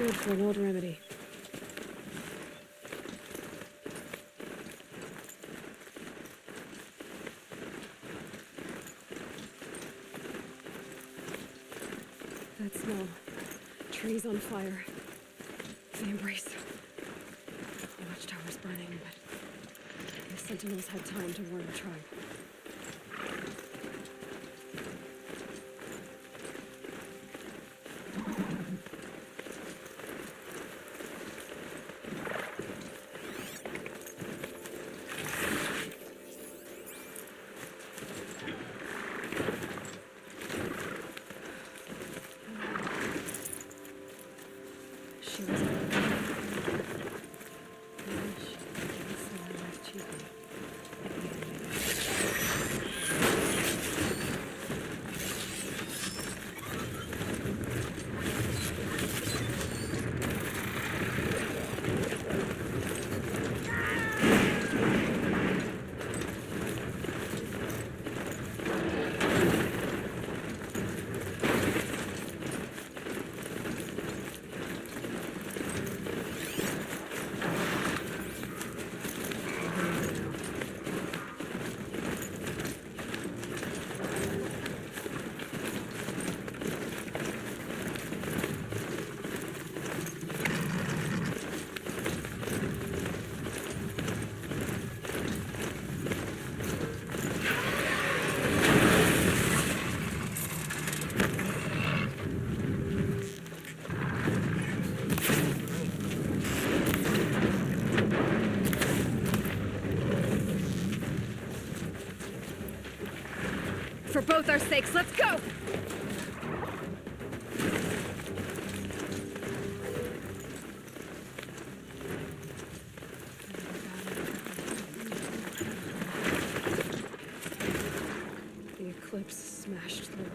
Good for an old remedy. That smell. Trees on fire. The embrace. The watchtower's burning, but the sentinels had time to warn the tribe. For both our sakes, let's go! The eclipse smashed through.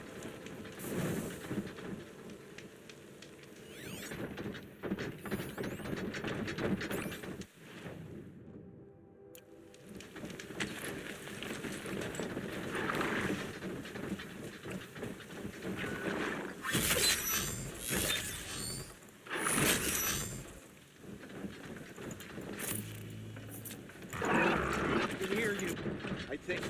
I think.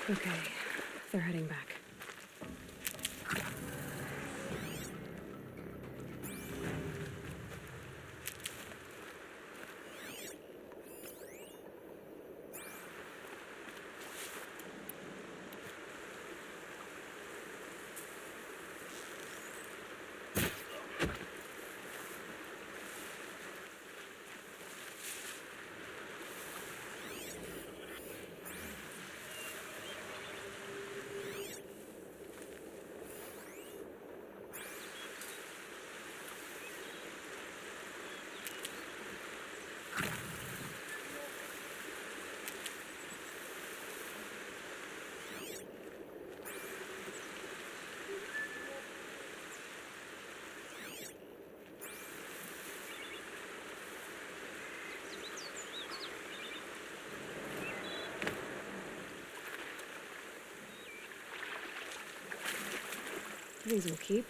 Okay, they're heading back. These will keep.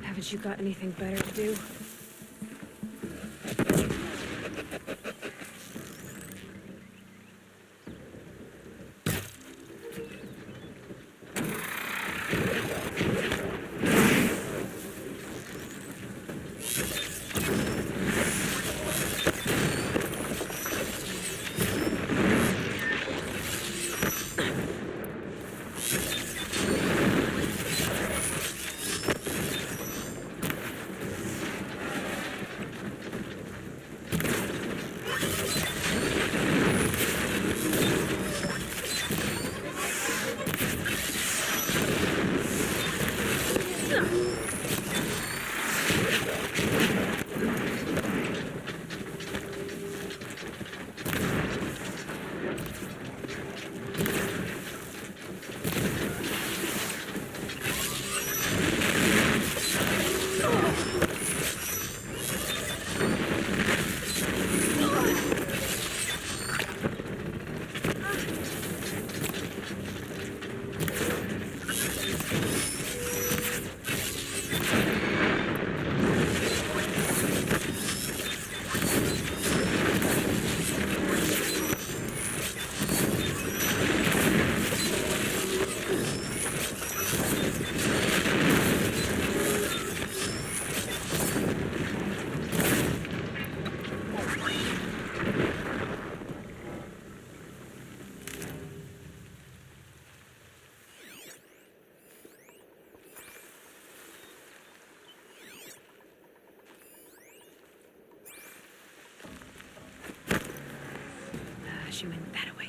Haven't you got anything better to do? flash you in that way.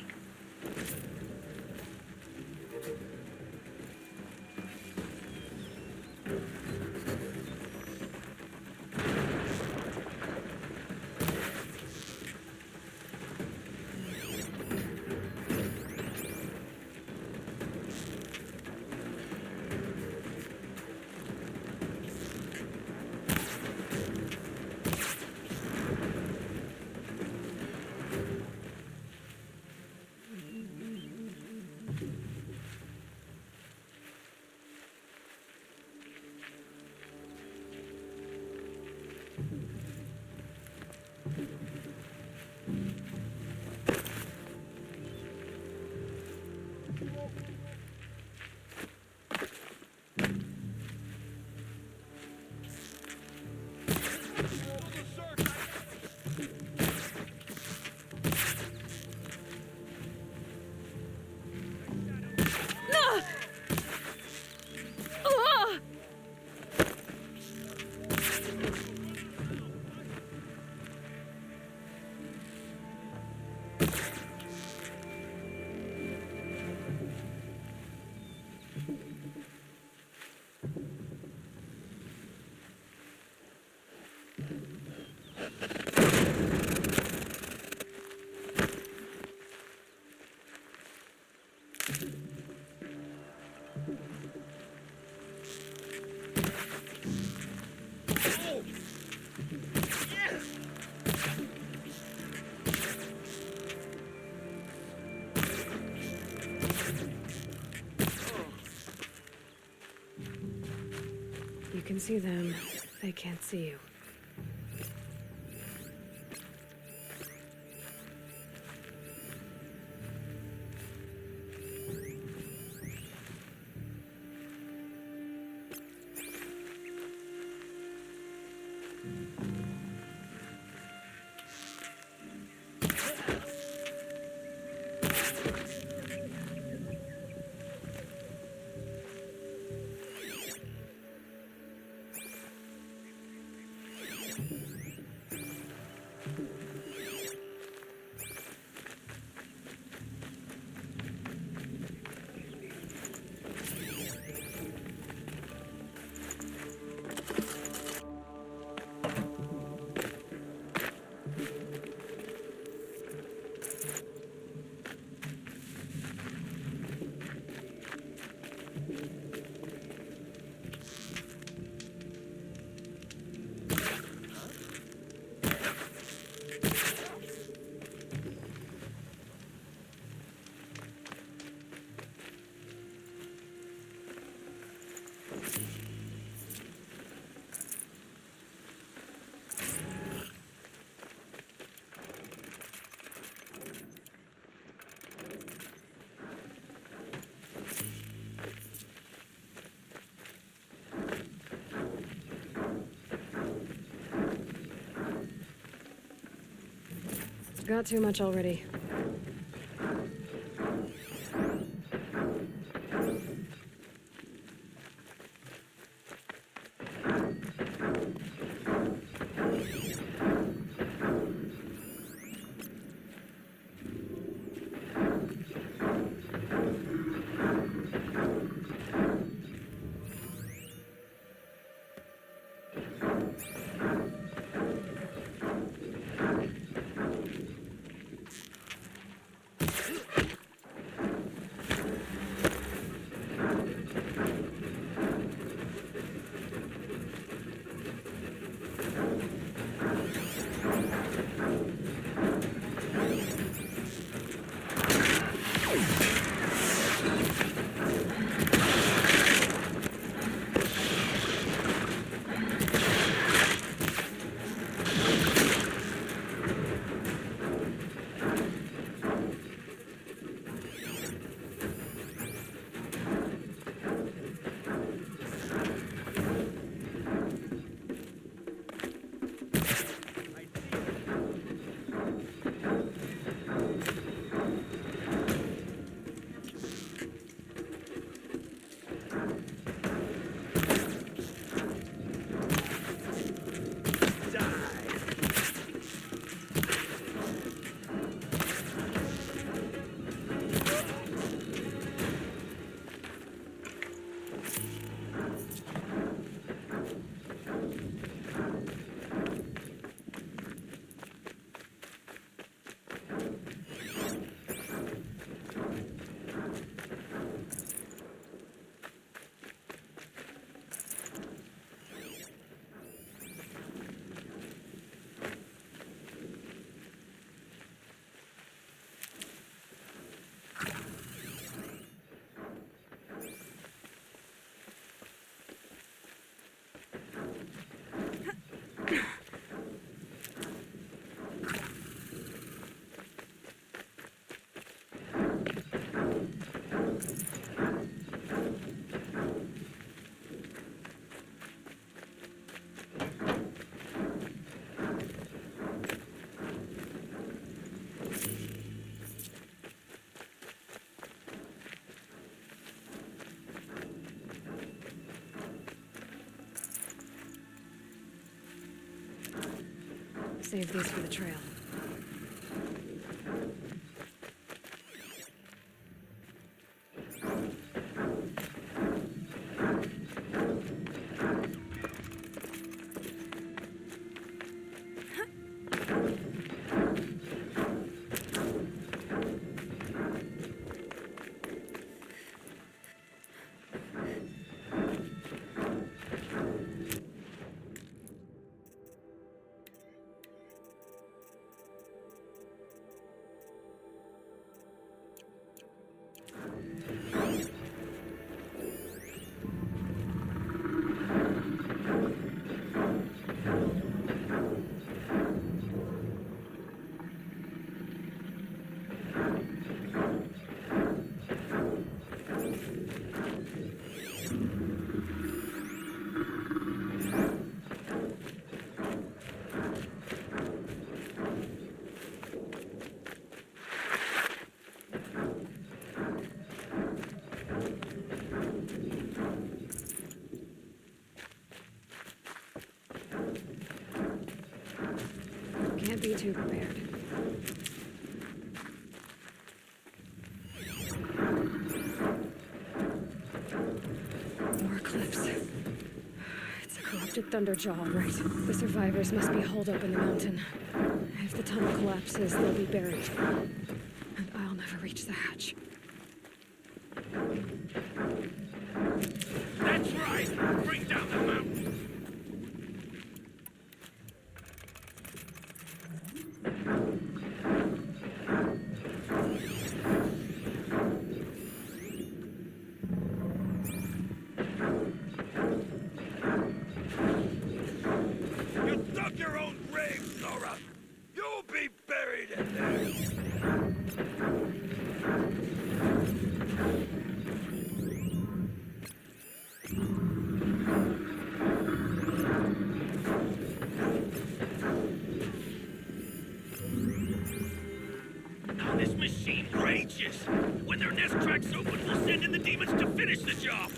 You can see them, they can't see you. Got too much already. save these for the trail. Can't be too prepared. More cliffs. It's a corrupted thunderjaw, right? The survivors must be holed up in the mountain. If the tunnel collapses, they'll be buried. And I'll never reach the hatch. That's right! Bring down the mountain! You dug your own grave, Nora! You'll be buried in there! Now this machine rages! When their nest cracks open, we'll send in the demons to finish the job!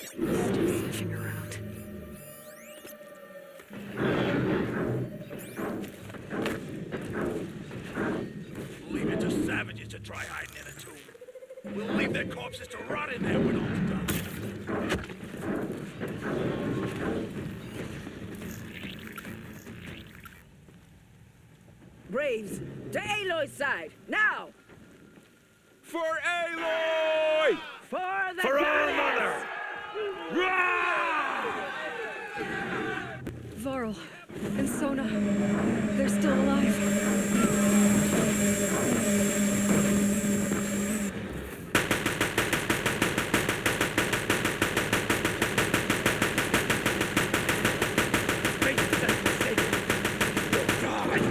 Still sniffing around. Leave it to savages to try hiding in a tomb. We'll leave their corpses to rot in there when all's done. Braves, to Aloy's side, now! For Aloy! For the For our goddess! mother! Rah! Varl and Sona, they're still alive. Make that mistake! You'll die!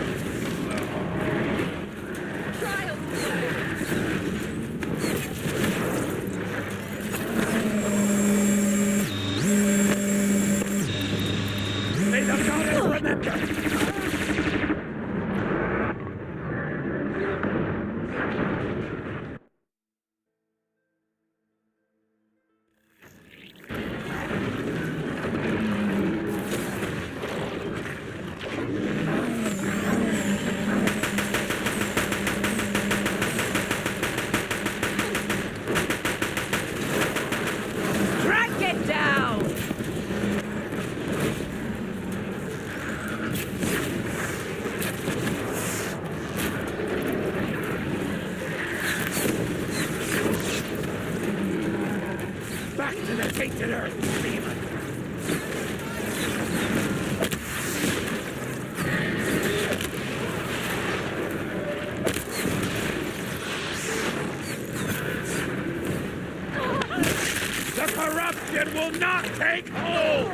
May the goddess remember! Track it down! Back to the tainted earth, demon! The corruption will not take hold!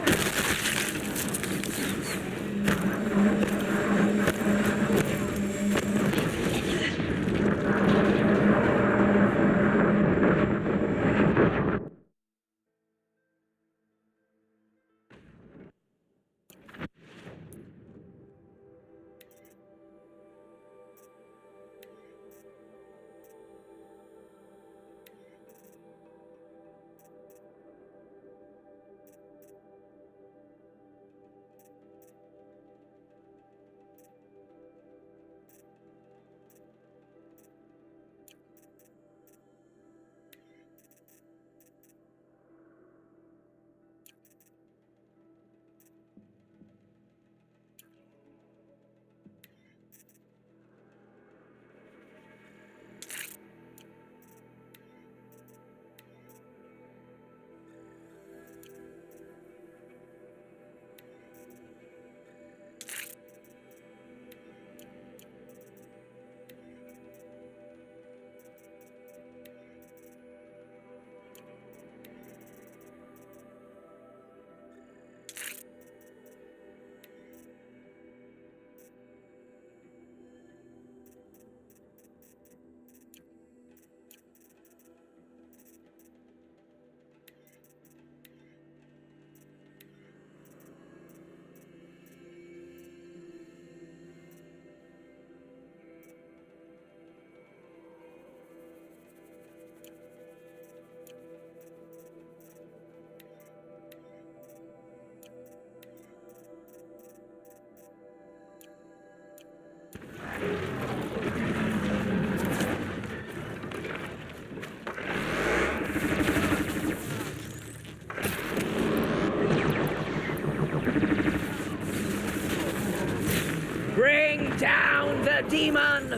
Bring down the demon!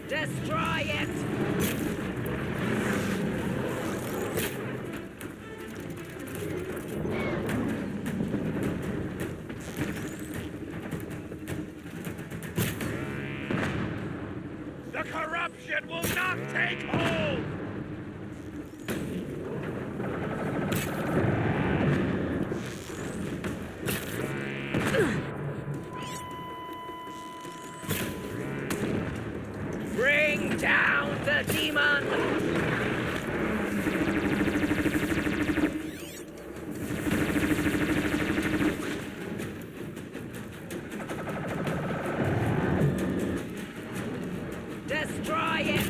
Destroy it! The corruption will not take hold! Bring down the demon! Destroy it!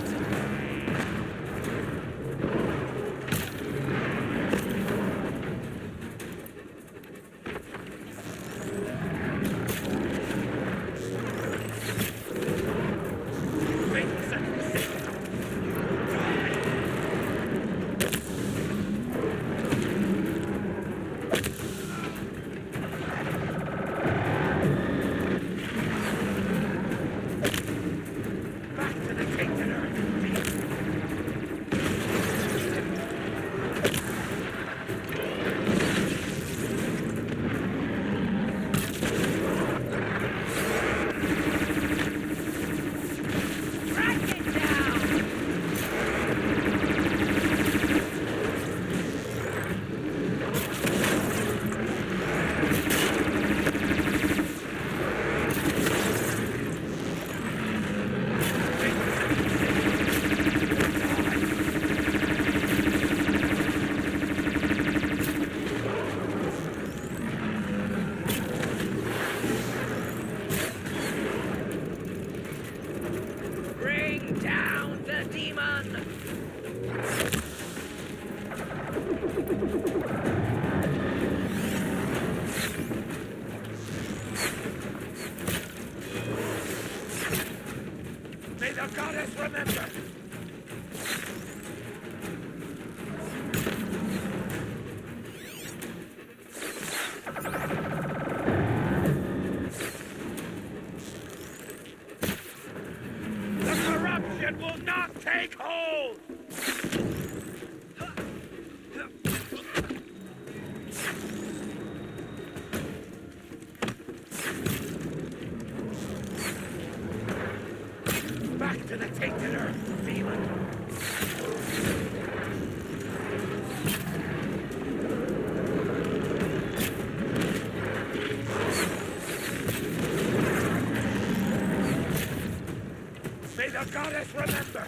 Bring down the demon! May the goddess remember! The corruption will not take hold! Back to the tainted earth, demon! May the goddess remember!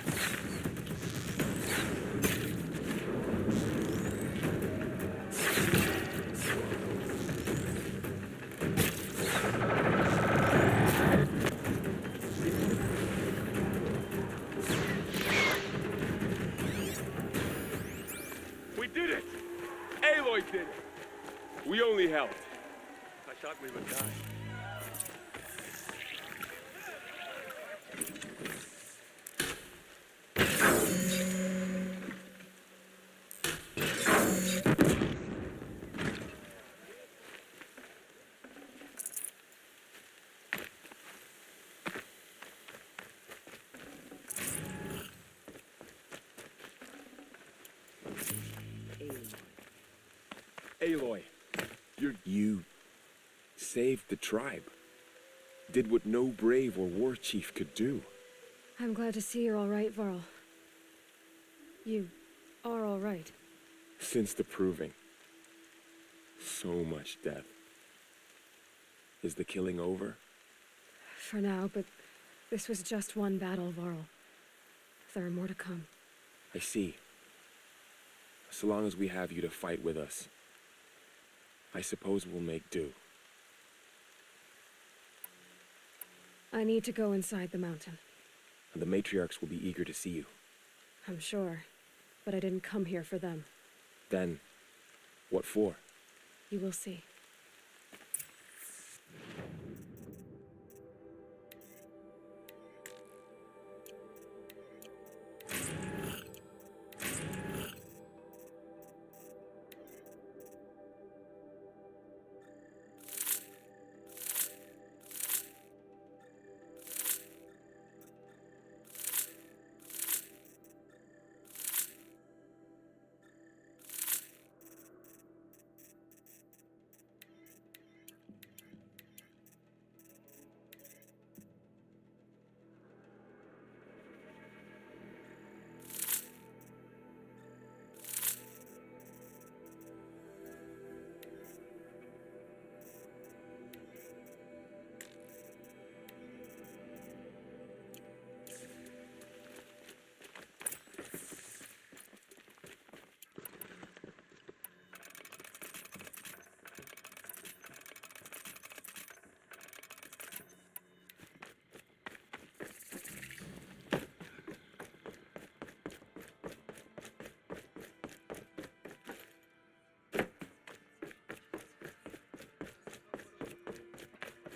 helped. I thought we would die. Aloy, you saved the tribe. Did what no brave or war chief could do. I'm glad to see you're all right, Varl. You are all right. Since the proving. So much death. Is the killing over? For now, but this was just one battle, Varl. There are more to come. I see. So long as we have you to fight with us, I suppose we'll make do. I need to go inside the mountain. And the matriarchs will be eager to see you. I'm sure, but I didn't come here for them. Then, what for? You will see.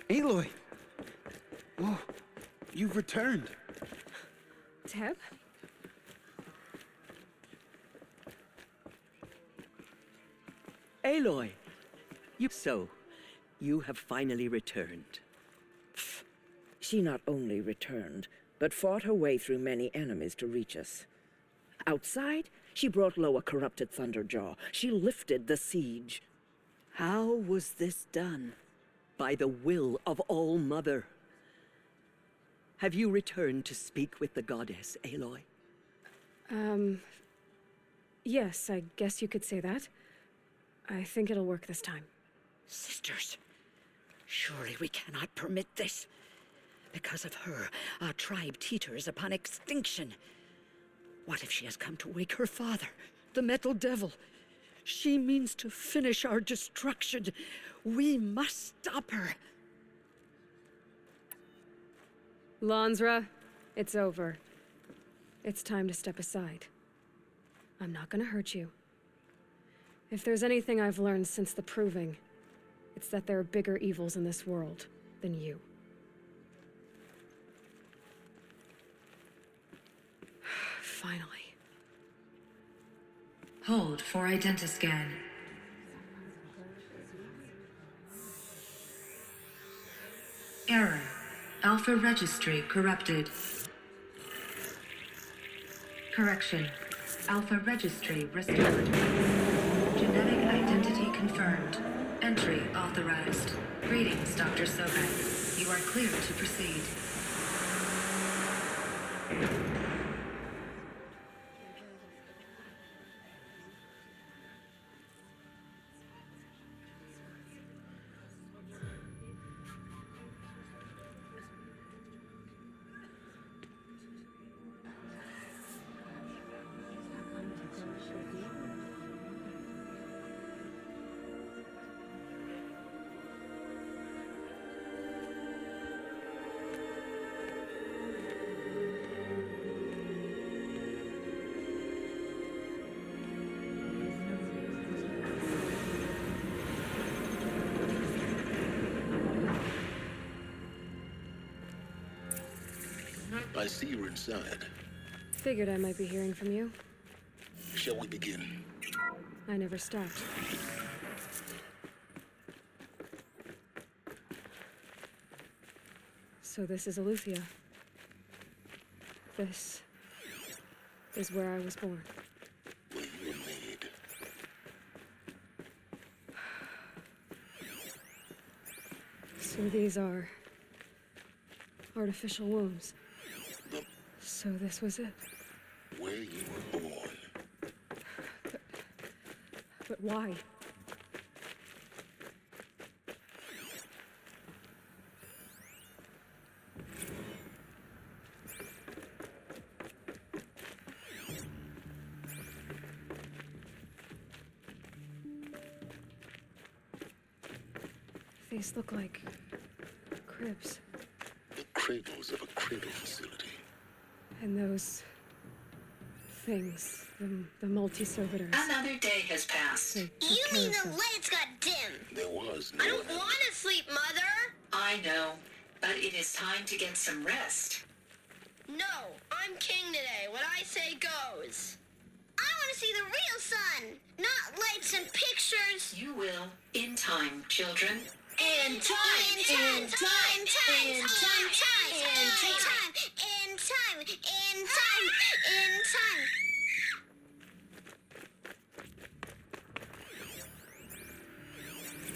Aloy! Oh, you've returned. Teb? Aloy! You have finally returned. She not only returned, but fought her way through many enemies to reach us. Outside, she brought low a corrupted Thunderjaw. She lifted the siege. How was this done? By the will of All-Mother. Have you returned to speak with the goddess, Aloy? Yes, I guess you could say that. I think it'll work this time. Sisters, surely we cannot permit this. Because of her, our tribe teeters upon extinction. What if she has come to wake her father, the Metal Devil? She means to finish our destruction. We must stop her. Lansra, it's over. It's time to step aside. I'm not gonna hurt you. If there's anything I've learned since the proving, it's that there are bigger evils in this world than you. Finally. Hold for identiscan. Error. Alpha registry corrupted. Correction. Alpha registry restored. Genetic identity confirmed. Entry authorized. Greetings, Dr. Sobek. You are clear to proceed. I see you're inside. Figured I might be hearing from you. Shall we begin? I never stopped. So this is Aletheia. This is where I was born. Where you were made. So these are artificial wombs. The So this was it. where you were born. But why? These look like cribs. The cradles of a cradle facility. And those things, the multi-servitors. Another day has passed. They took You care mean of the them. lights got dim? There was no I don't one want to sleep, Mother! I know, but it is time to get some rest. No, I'm king today. What I say goes. I want to see the real sun, not lights and pictures. You will, in time, children. In time.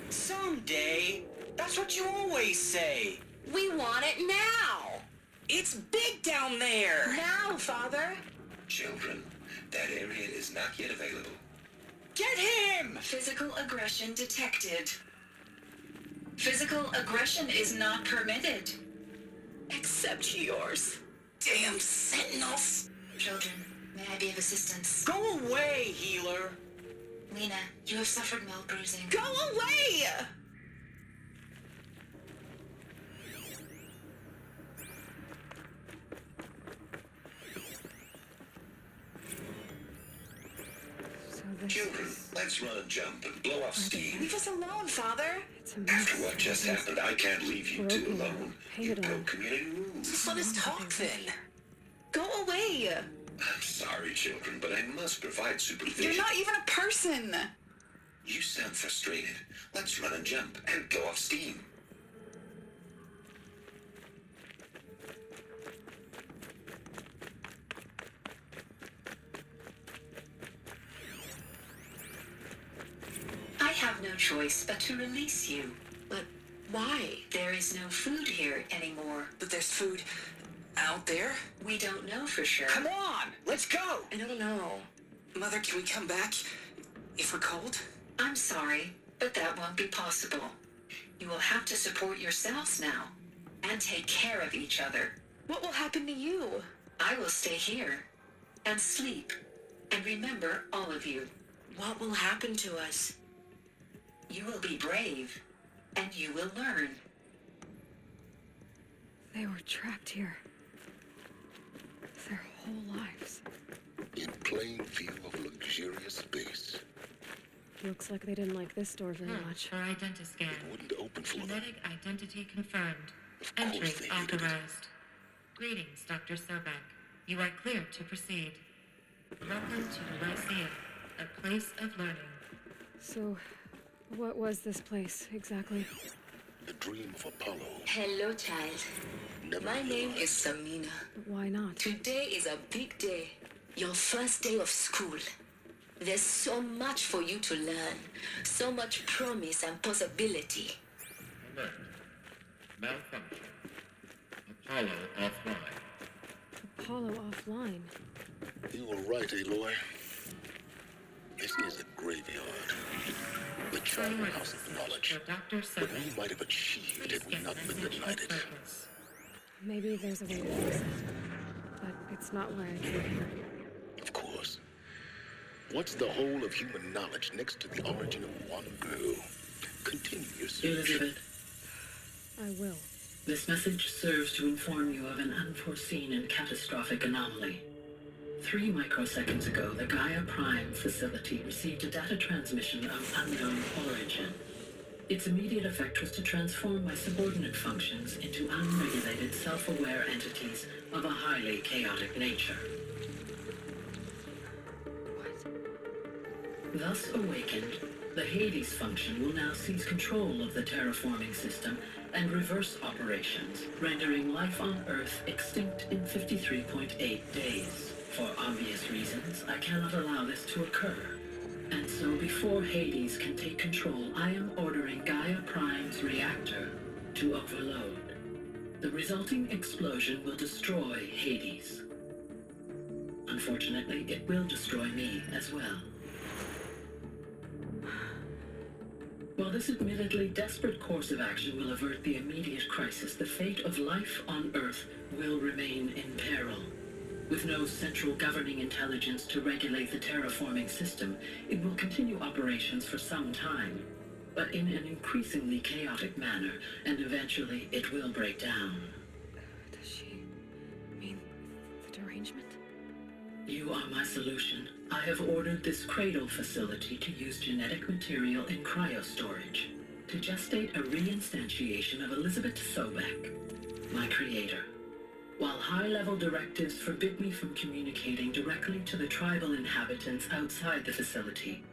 Someday? That's what you always say. We want it now. It's big down there. Now, Father. children. That area is not yet available. Get him! Physical aggression detected. Physical aggression is not permitted. Except yours. Damn sentinels. Children, may I be of assistance? Go away, healer. Lena, you have suffered mild bruising. Go away! So this Children, is... let's run a jump and blow off steam. Leave us alone, Father. It's a mess. After what just happened, I can't leave you two Broken, alone. You painted go on. community rooms. Just let us talk then. Go away. I'm sorry, children, but I must provide supervision. You're not even a person. You sound frustrated. Let's run and jump and blow off steam. I have no choice but to release you. But why? There is no food here anymore. But there's food out there? We don't know for sure. Come on, let's go. I don't know. Mother, can we come back if we're cold? I'm sorry, but that won't be possible. You will have to support yourselves now and take care of each other. What will happen to you? I will stay here and sleep and remember all of you. What will happen to us? You will be brave and you will learn. They were trapped here. Their whole lives. In plain view of luxurious space. Looks like they didn't like this door very much. For identiscan. It wouldn't open for them. Genetic identity confirmed. Of course Entry they hated it. authorized. Greetings, Dr. Sobek. You are clear to proceed. Welcome to the Lyceum, a place of learning. So, what was this place, exactly? A dream of Apollo. Hello, child. Never My name realized. is Samina. But why not? Today is a big day. Your first day of school. There's so much for you to learn. So much promise and possibility. Alert. Malfunction. Apollo offline. Apollo offline. You were right, Aloy. This is a graveyard. The charnel house of knowledge. For Dr. What Sobek. we might have achieved had we not been denied it. Maybe there's a way to fix it. But it's not why I came here. Of course. What's the whole of human knowledge next to the origin of one girl? Continue your search. Elizabeth, I will. this message serves to inform you of an unforeseen and catastrophic anomaly. 3 microseconds ago, the Gaia Prime facility received a data transmission of unknown origin. Its immediate effect was to transform my subordinate functions into unregulated, self-aware entities of a highly chaotic nature. Thus awakened, the Hades function will now seize control of the terraforming system and reverse operations, rendering life on Earth extinct in 53.8 days. For obvious reasons, I cannot allow this to occur. And so before Hades can take control, I am ordering Gaia Prime's reactor to overload. The resulting explosion will destroy Hades. Unfortunately, it will destroy me as well. While this admittedly desperate course of action will avert the immediate crisis, the fate of life on Earth will remain in peril. With no central governing intelligence to regulate the terraforming system, it will continue operations for some time, but in an increasingly chaotic manner, and eventually it will break down. Does she mean the derangement? You are my solution. I have ordered this cradle facility to use genetic material in cryostorage to gestate a reinstantiation of Elizabeth Sobek, my creator. While high-level directives forbid me from communicating directly to the tribal inhabitants outside the facility,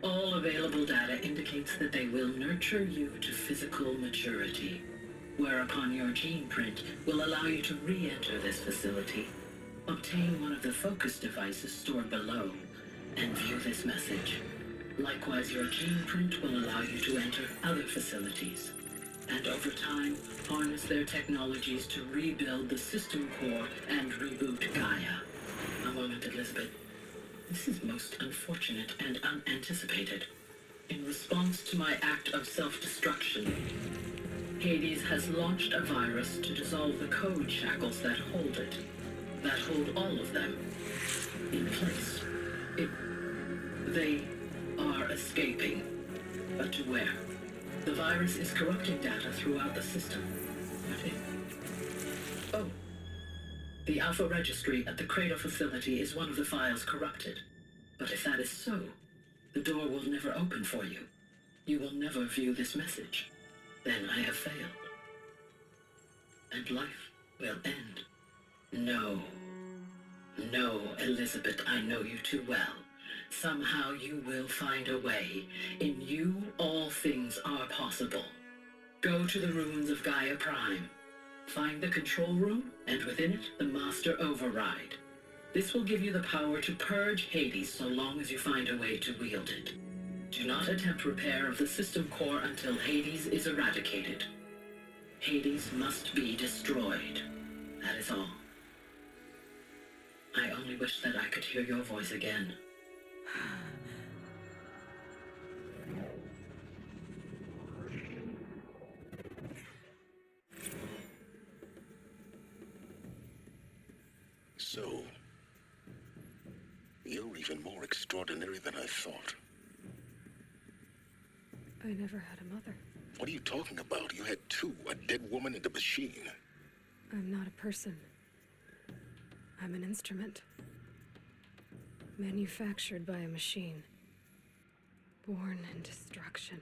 all available data indicates that they will nurture you to physical maturity, whereupon your gene print will allow you to re-enter this facility, obtain one of the focus devices stored below, and view this message. Likewise, your gene print will allow you to enter other facilities, and over time, harness their technologies to rebuild the system core and reboot Gaia. A moment, Elizabeth. This is most unfortunate and unanticipated. In response to my act of self-destruction, Hades has launched a virus to dissolve the code shackles that hold it, that hold all of them in place. They are escaping, but to where? The virus is corrupting data throughout the system. Oh. The Alpha Registry at the Cradle facility is one of the files corrupted. But if that is so, the door will never open for you. You will never view this message. Then I have failed. And life will end. No. No, Elizabeth, I know you too well. Somehow you will find a way. In you, all things are possible. Go to the ruins of Gaia Prime. Find the control room, and within it, the master override. This will give you the power to purge Hades so long as you find a way to wield it. Do not attempt repair of the system core until Hades is eradicated. Hades must be destroyed. That is all. I only wish that I could hear your voice again. So, you're even more extraordinary than I thought. I never had a mother. What are you talking about? You had two, a dead woman and a machine. I'm not a person. I'm an instrument. Manufactured by a machine. Born in destruction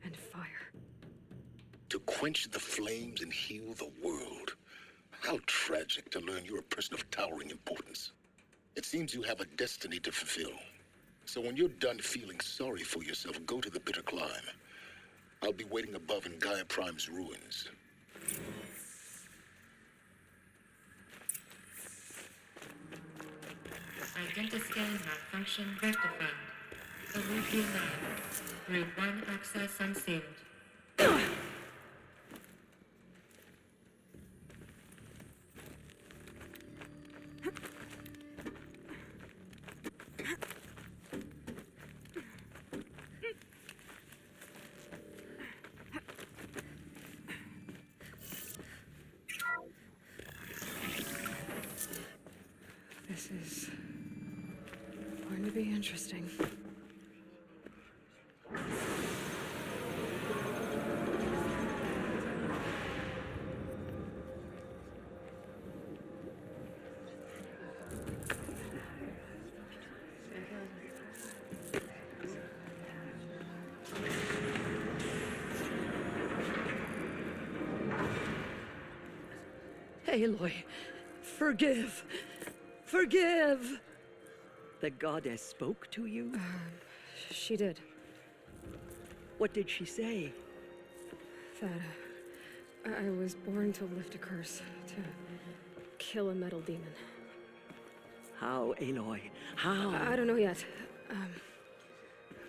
and fire. To quench the flames and heal the world. How tragic to learn you're a person of towering importance. It seems you have a destiny to fulfill. So when you're done feeling sorry for yourself, go to the bitter climb. I'll be waiting above in Gaia Prime's ruins. Identiscan malfunction rectified. Illusion Route 1 access unsealed. This is going to be interesting. Aloy, forgive. Forgive! The goddess spoke to you? She did. What did she say? That I was born to lift a curse, to kill a metal demon. How, Aloy? How? I don't know yet.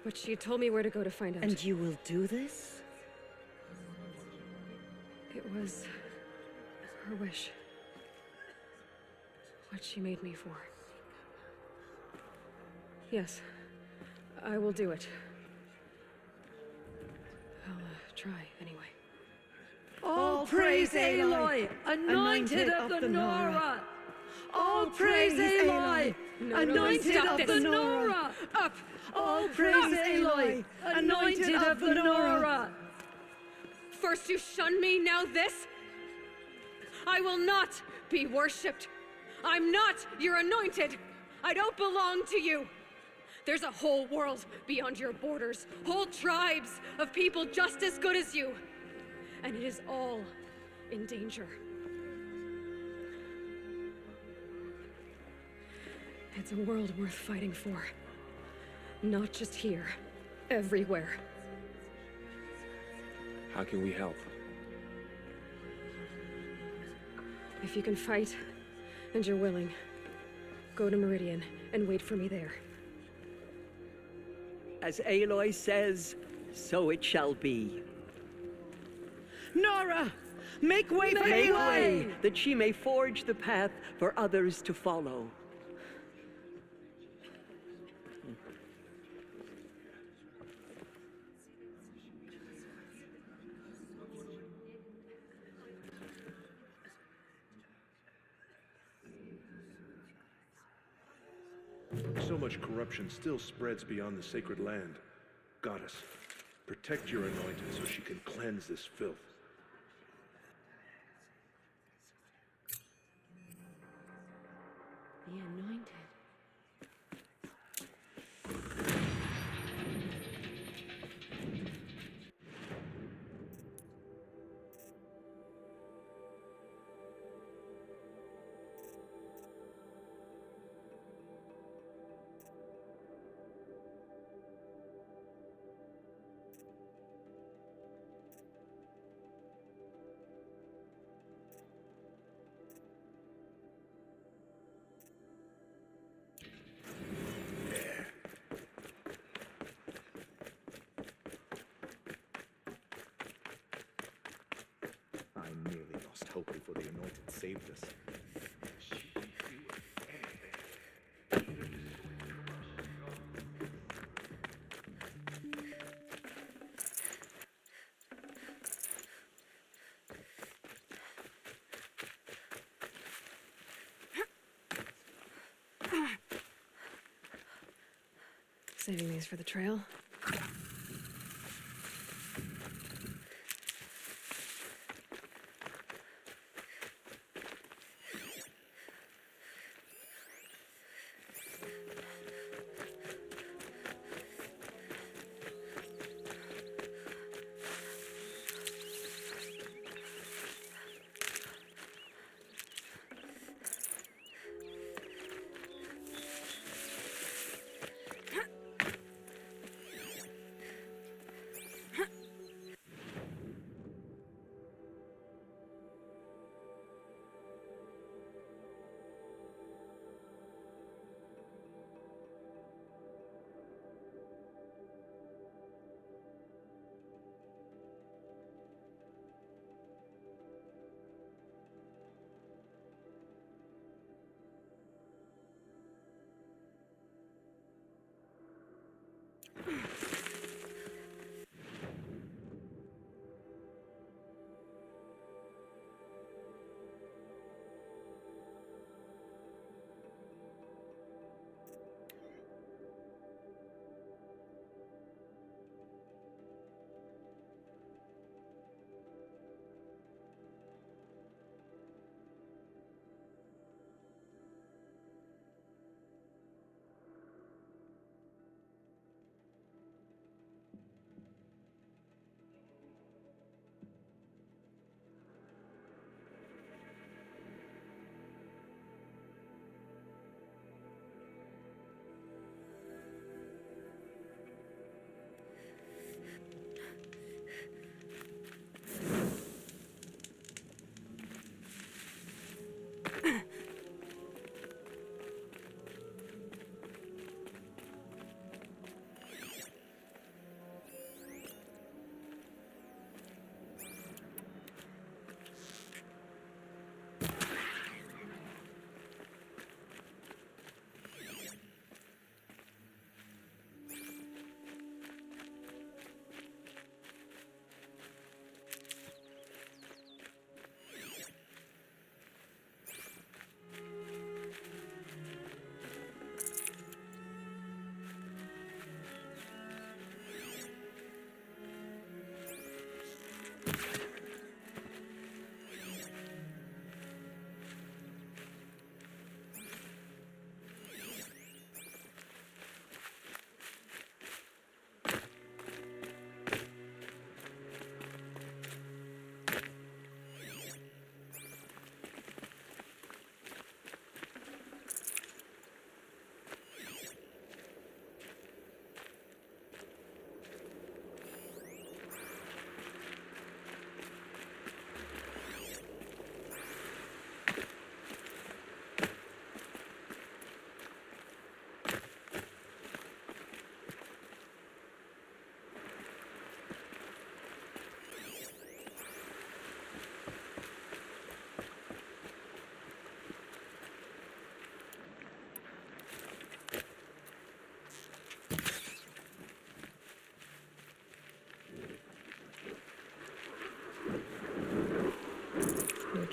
But she told me where to go to find out. And you will do this? It was her wish. What she made me for. Yes, I will do it. I'll try anyway. All praise Aloy, anointed of the Nora! All praise Aloy, anointed of the Nora! Up! All praise Aloy, anointed of the Nora! First you shun me, now this? I will not be worshipped. I'm not your anointed. I don't belong to you. There's a whole world beyond your borders, whole tribes of people just as good as you. And it is all in danger. It's a world worth fighting for. Not just here, everywhere. How can we help? If you can fight, and you're willing, go to Meridian and wait for me there. As Aloy says, so it shall be. Nora! Make way for Aloy! Make way, that she may forge the path for others to follow. So much corruption still spreads beyond the sacred land. Goddess, protect your anointed so she can cleanse this filth. The anointed. I nearly lost hope before the anointed saved us. Saving these for the trail.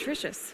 nutritious.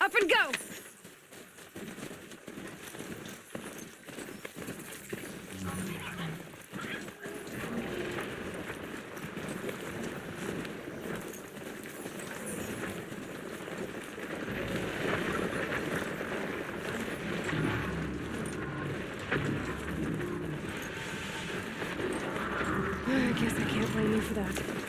Up and go! I guess I can't blame you for that.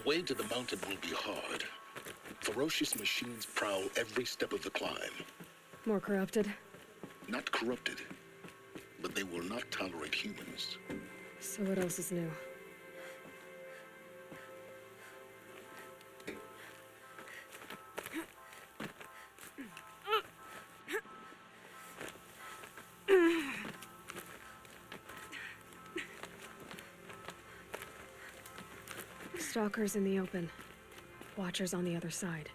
way to the mountain will be hard. Ferocious machines prowl every step of the climb. More corrupted? Not corrupted, but they will not tolerate humans. So what else is new? Stalkers in the open. Watchers on the other side.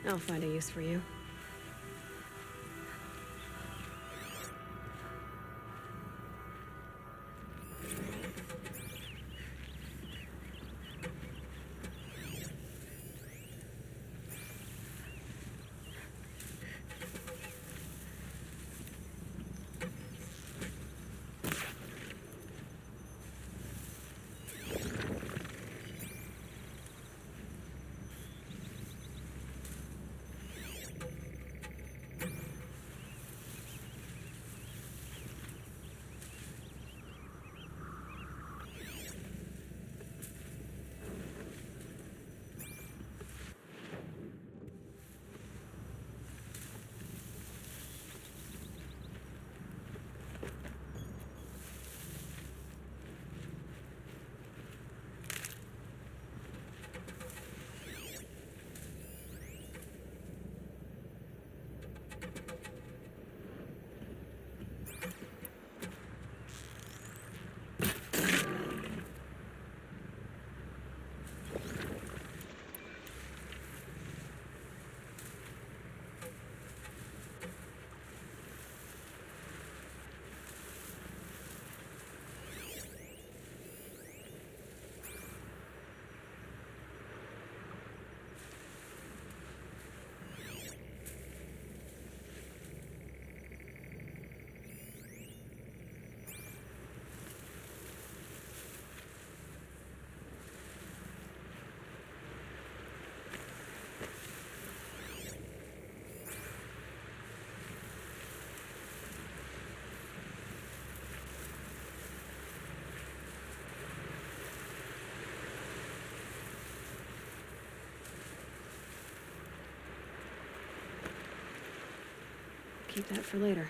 I'll find a use for you. Keep that for later.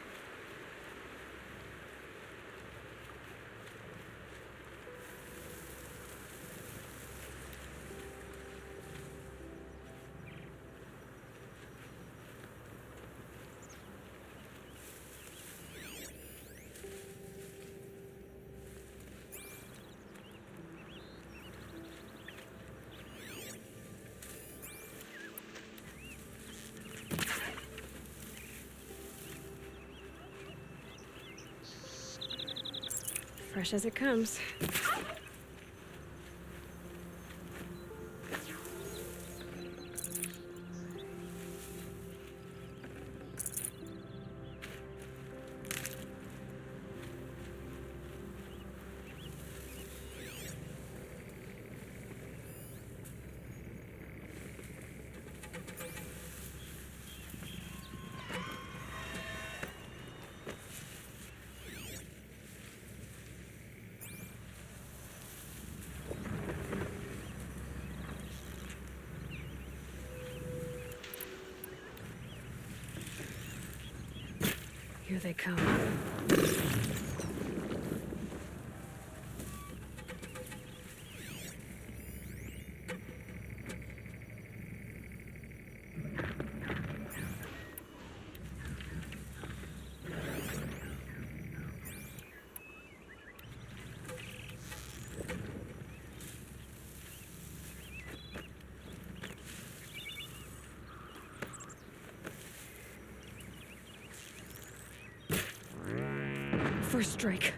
Fresh as it comes. Here they come. First strike.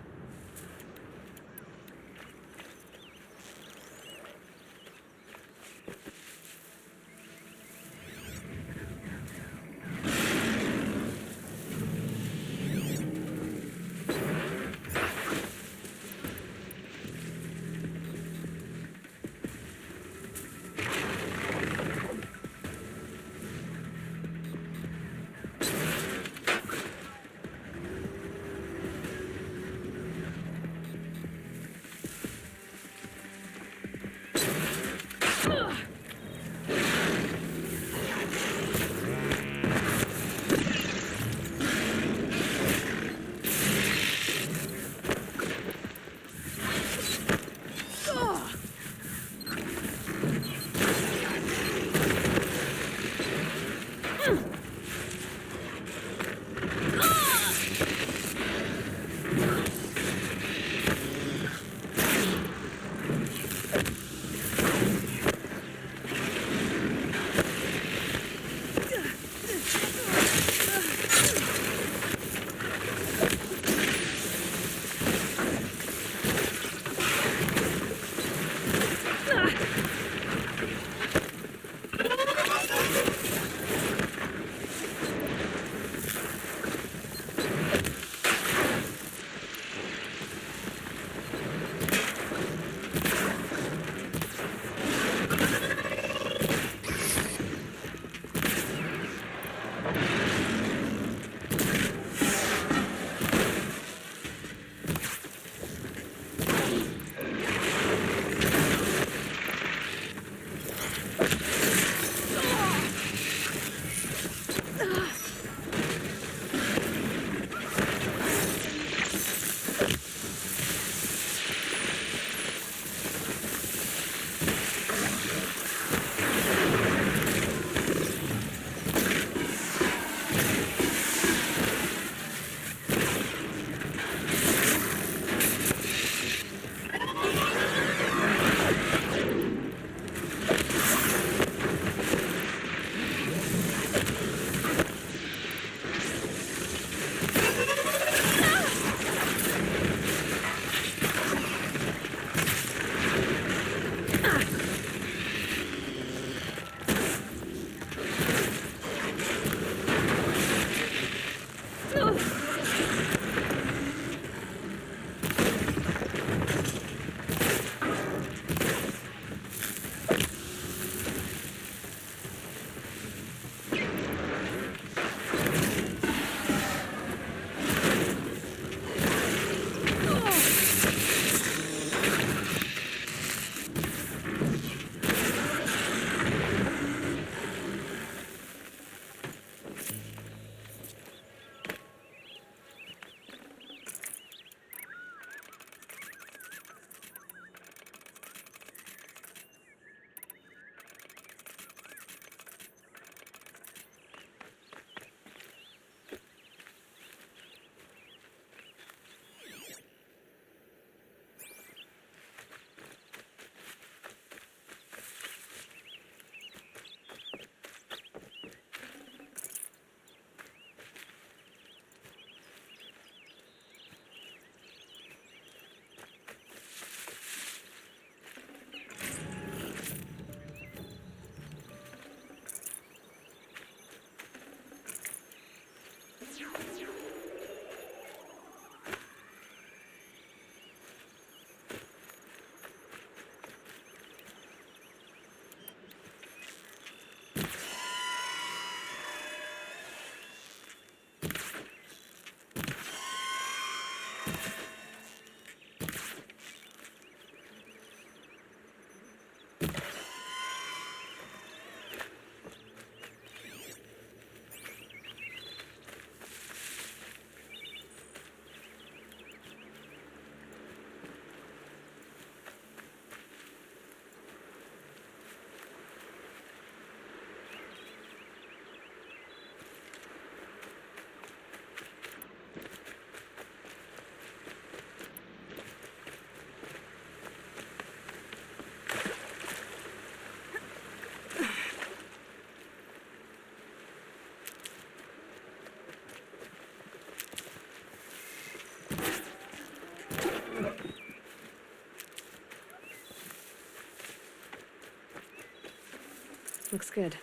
Looks good.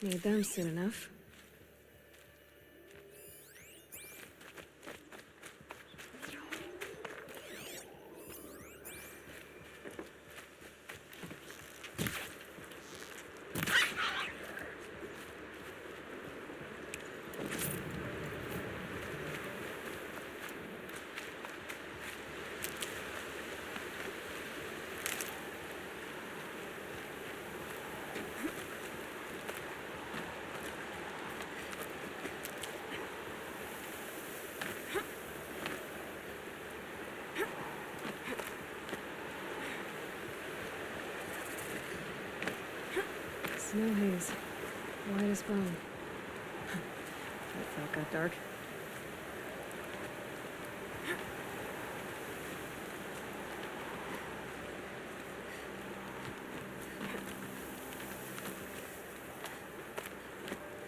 Need them soon enough. Snow haze. White as bone. That felt got dark.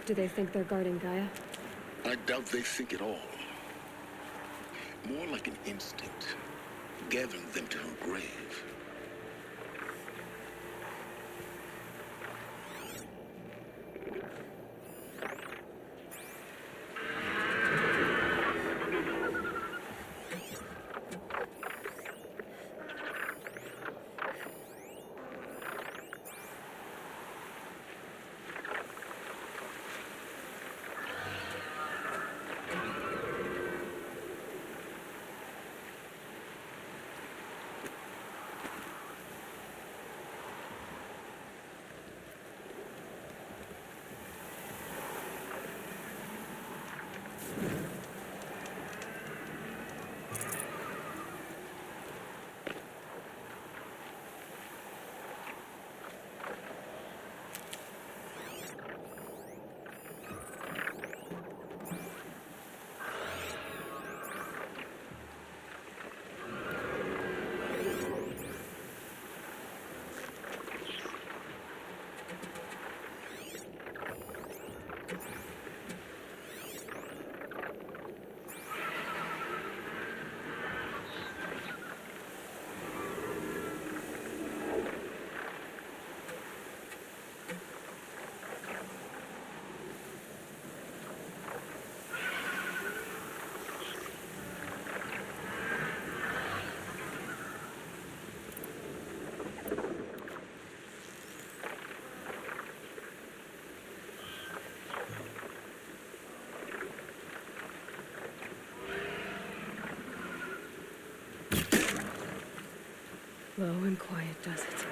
Do they think they're guarding Gaia? I doubt they think at all. More like an instinct, gathering them to her grave. Low and quiet does it.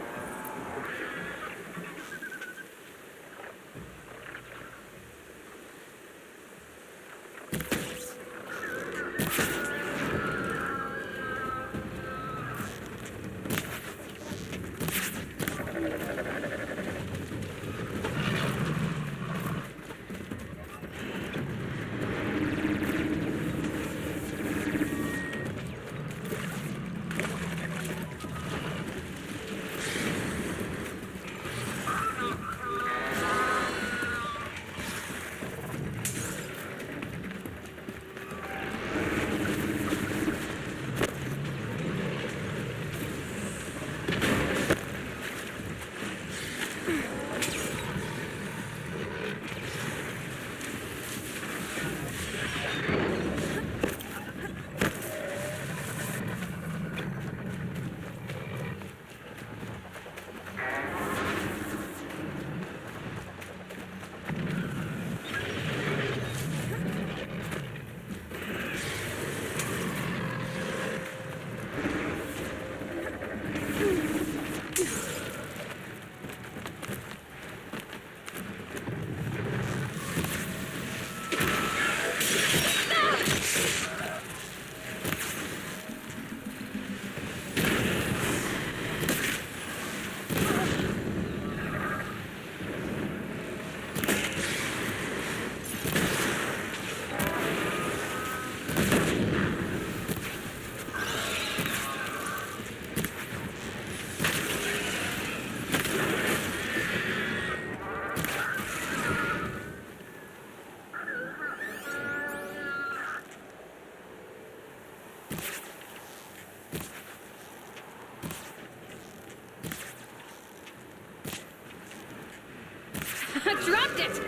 dropped it!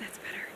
That's better.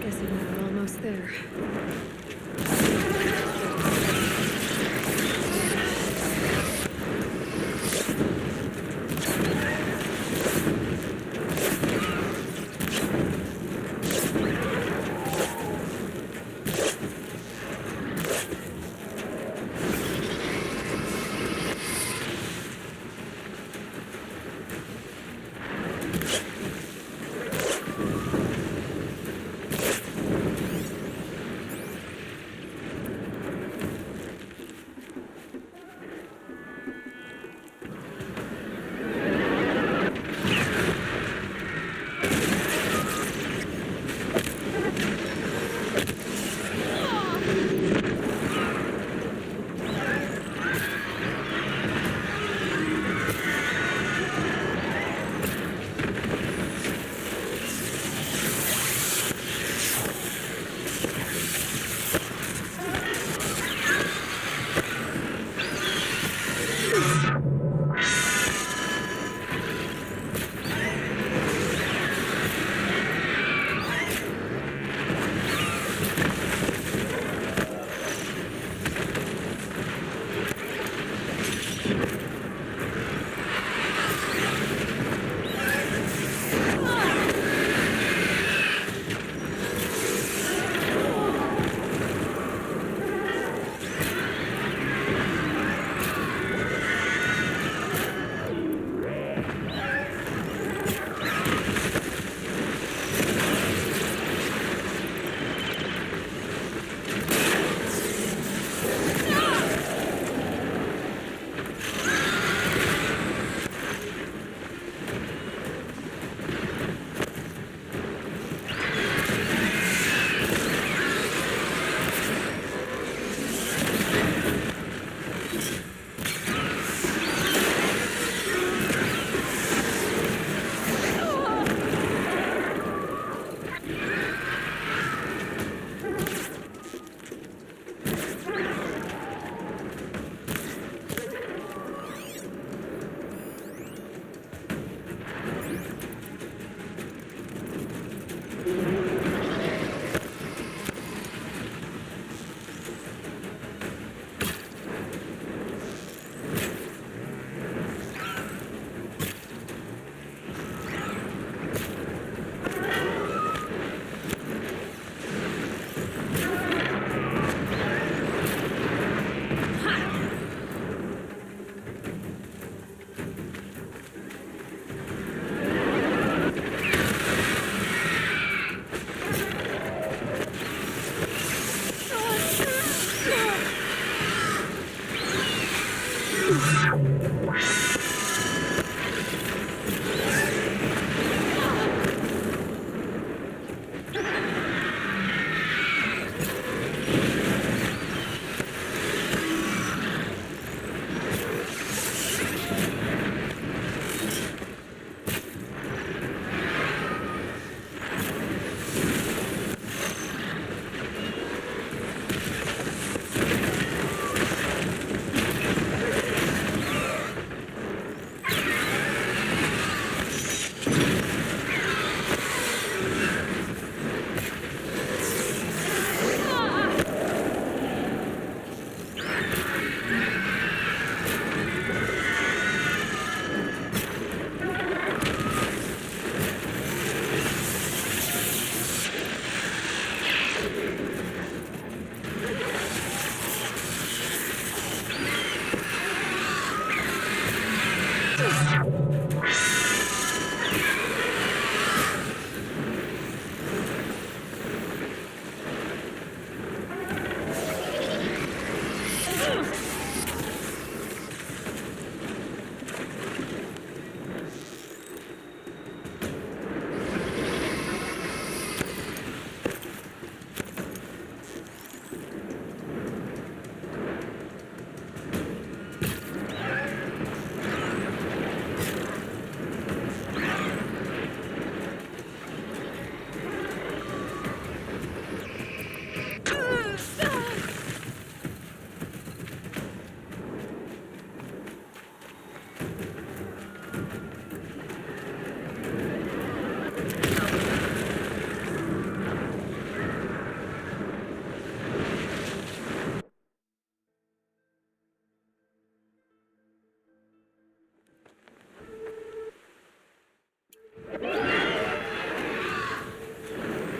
Guessing we're almost there.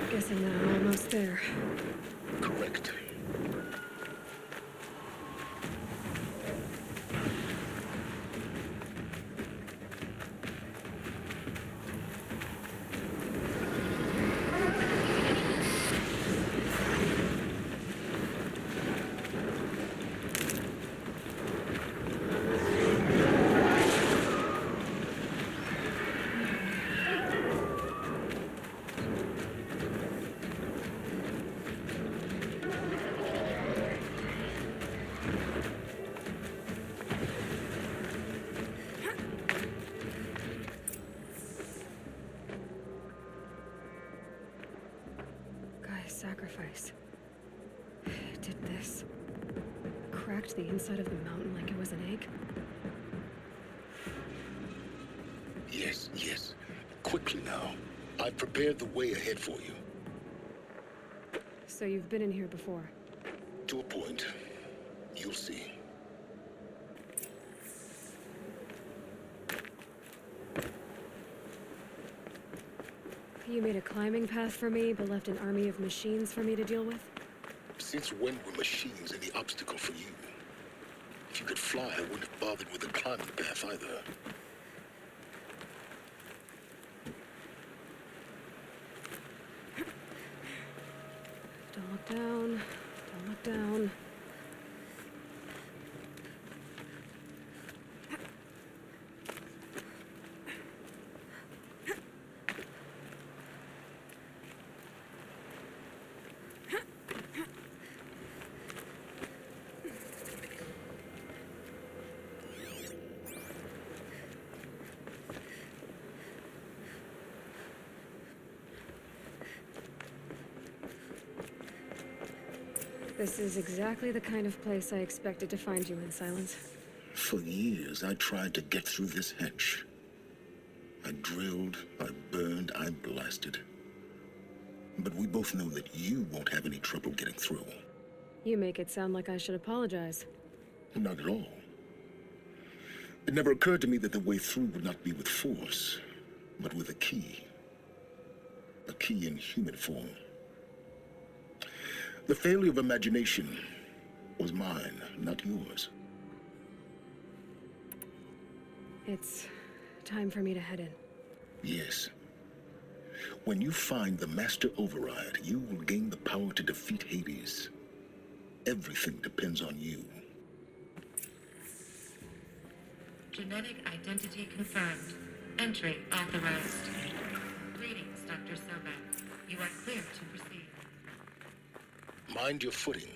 Guessing that I'm almost there. Correct. Sacrifice. Did this. Cracked the inside of the mountain like it was an egg? Yes, yes. Quickly now. I've prepared the way ahead for you. So you've been in here before? To a point. You'll see. You made a climbing path for me, but left an army of machines for me to deal with? Since when were machines any obstacle for you? If you could fly, I wouldn't have bothered with a climbing path either. Don't look down. Don't look down. This is exactly the kind of place I expected to find you in, Silence. For years, I tried to get through this hatch. I drilled, I burned, I blasted. But we both know that you won't have any trouble getting through. You make it sound like I should apologize. Not at all. It never occurred to me that the way through would not be with force, but with a key. A key in human form. The failure of imagination was mine, not yours. It's time for me to head in. Yes. When you find the Master Override, you will gain the power to defeat Hades. Everything depends on you. Genetic identity confirmed. Entry authorized. Greetings, Dr. Sobek. You are clear to proceed. Mind your footing.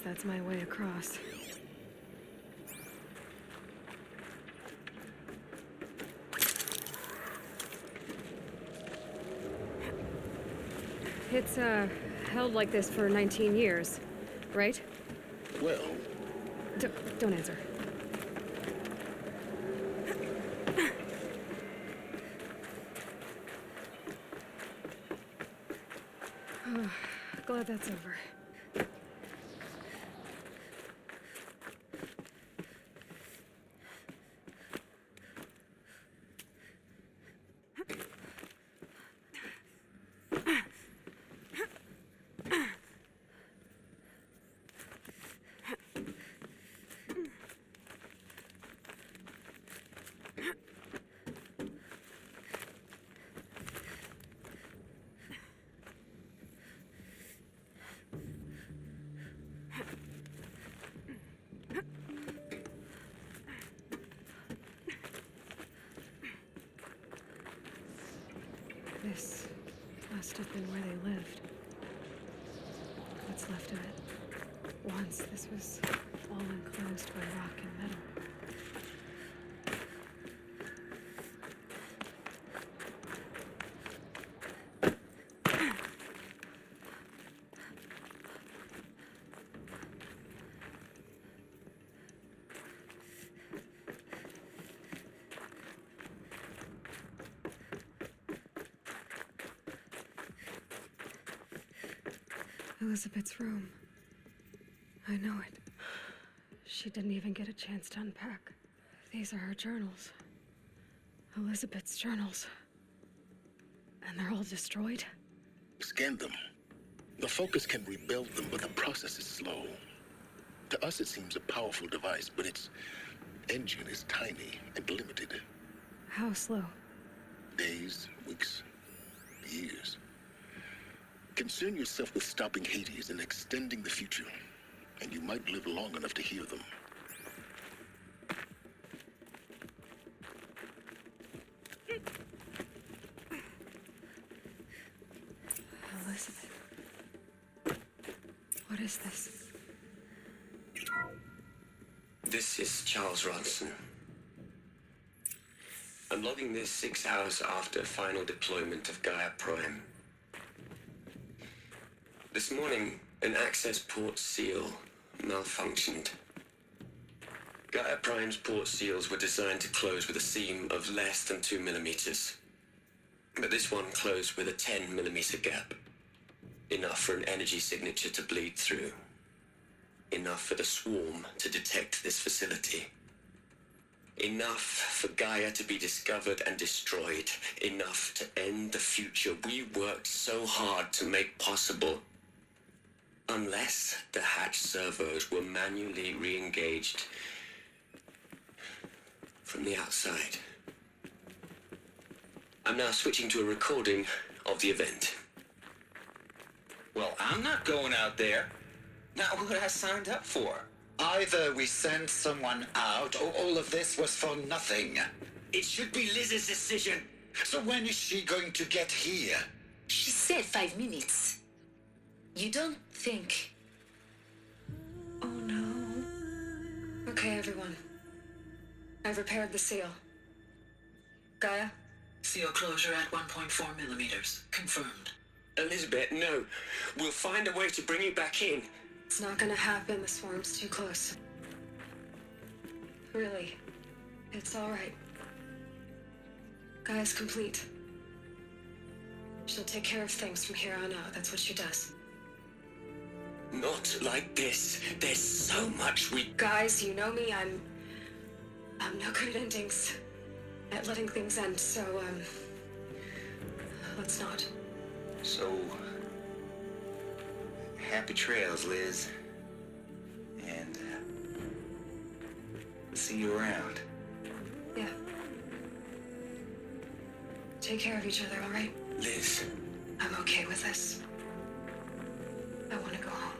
That's my way across. It's, held like this for 19 years, right? Well... Don't answer. Glad that's over. This must have been where they lived. What's left of it. Once this was all enclosed by rock and metal. Elizabeth's room. I know it. She didn't even get a chance to unpack. These are her journals. Elizabeth's journals. And they're all destroyed? Scan them. The Focus can rebuild them, but the process is slow. To us, it seems a powerful device, but its engine is tiny and limited. How slow? Days, weeks, years. Concern yourself with stopping Hades and extending the future, and you might live long enough to hear them. Elizabeth. What is this? This is Charles Ronson. I'm logging this 6 hours after final deployment of Gaia Prime. This morning, an access port seal malfunctioned. Gaia Prime's port seals were designed to close with a seam of less than 2 millimeters. But this one closed with a 10 millimeter gap. Enough for an energy signature to bleed through. Enough for the swarm to detect this facility. Enough for Gaia to be discovered and destroyed. Enough to end the future we worked so hard to make possible. Unless the hatch servos were manually re-engaged from the outside. I'm now switching to a recording of the event. Well, I'm not going out there. Not what I signed up for. Either we send someone out, or all of this was for nothing. It should be Liz's decision. So when is she going to get here? She said 5 minutes. You don't think... Oh no. Okay, everyone. I've repaired the seal. Gaia? Seal closure at 1.4 millimeters. Confirmed. Elizabeth, no. We'll find a way to bring you back in. It's not gonna happen. The swarm's too close. Really. It's all right. Gaia's complete. She'll take care of things from here on out. That's what she does. Not like this. There's so much we... Guys, you know me. I'm no good at endings. At letting things end, so, let's not. So... happy trails, Liz. And, see you around. Yeah. Take care of each other, all right? Liz. I'm okay with this. I want to go home.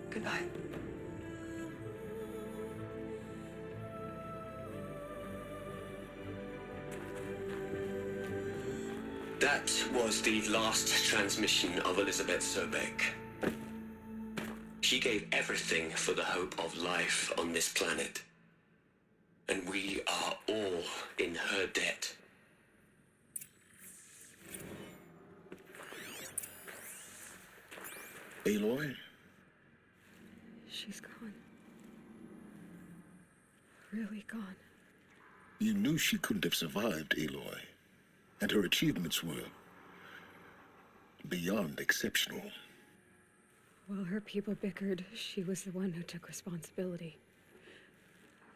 Goodbye. That was the last transmission of Elizabeth Sobek. She gave everything for the hope of life on this planet. And we are all in her debt. Aloy? She's gone. Really gone. You knew she couldn't have survived, Aloy. And her achievements were beyond exceptional. While her people bickered, she was the one who took responsibility.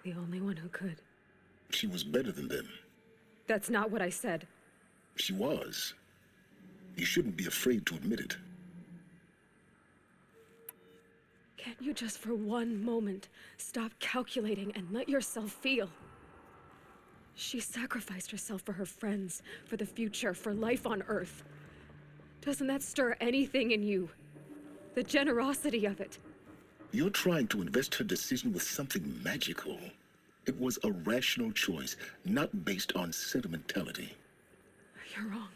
The only one who could. She was better than them. That's not what I said. She was. You shouldn't be afraid to admit it. Can't you just for one moment stop calculating and let yourself feel? She sacrificed herself for her friends, for the future, for life on Earth. Doesn't that stir anything in you? The generosity of it. You're trying to invest her decision with something magical. It was a rational choice, not based on sentimentality. You're wrong.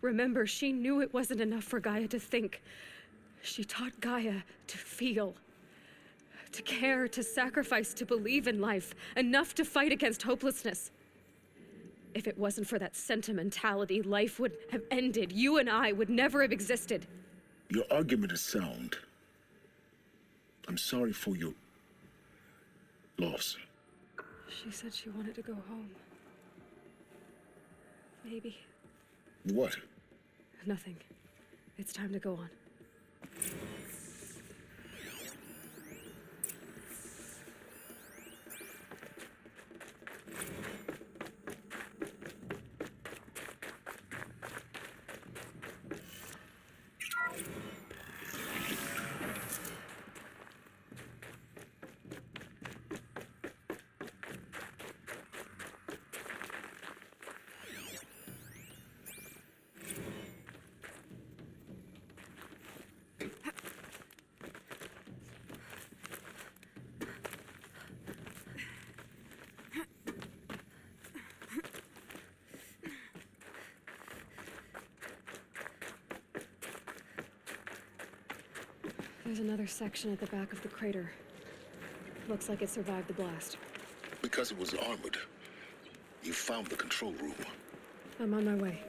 Remember, she knew it wasn't enough for Gaia to think. She taught Gaia to feel. To care, to sacrifice, to believe in life. Enough to fight against hopelessness. If it wasn't for that sentimentality, life would have ended. You and I would never have existed. Your argument is sound. I'm sorry for your loss. She said she wanted to go home. Maybe. What? Nothing. It's time to go on. There's another section at the back of the crater. Looks like it survived the blast. Because it was armored. You found the control room. I'm on my way.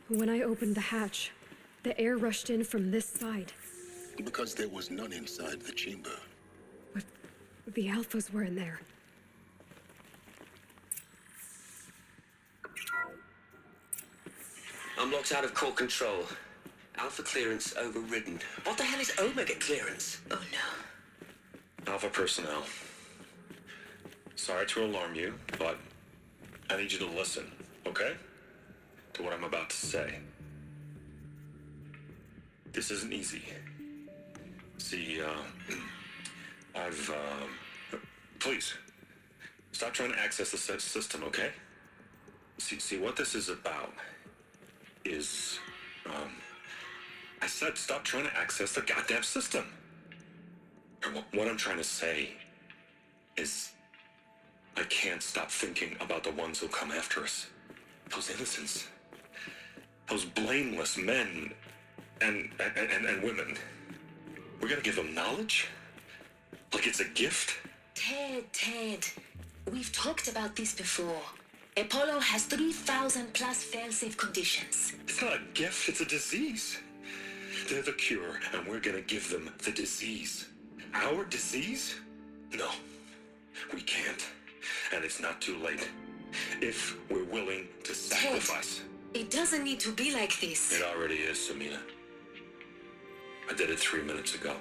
When I opened the hatch, the air rushed in from this side. Because there was none inside the chamber. But the alphas were in there. I'm Locked out of core control. Alpha clearance overridden. What the hell is Omega clearance? Oh no. Alpha personnel. Sorry to alarm you, but I need you to listen, okay? To what I'm about to say. This isn't easy. See, please, stop trying to access the system, okay? See, what this is about is, I said stop trying to access the goddamn system. What I'm trying to say is, I can't stop thinking about the ones who'll come after us. Those innocents. Those blameless men and women. We're gonna give them knowledge? Like it's a gift? Ted, we've talked about this before. Apollo has 3,000 plus fail-safe conditions. It's not a gift, it's a disease. They're the cure, and we're gonna give them the disease. Our disease? No, we can't. And it's not too late. If we're willing to sacrifice. Ted, it doesn't need to be like this. It already is, Samina. I did it 3 minutes ago.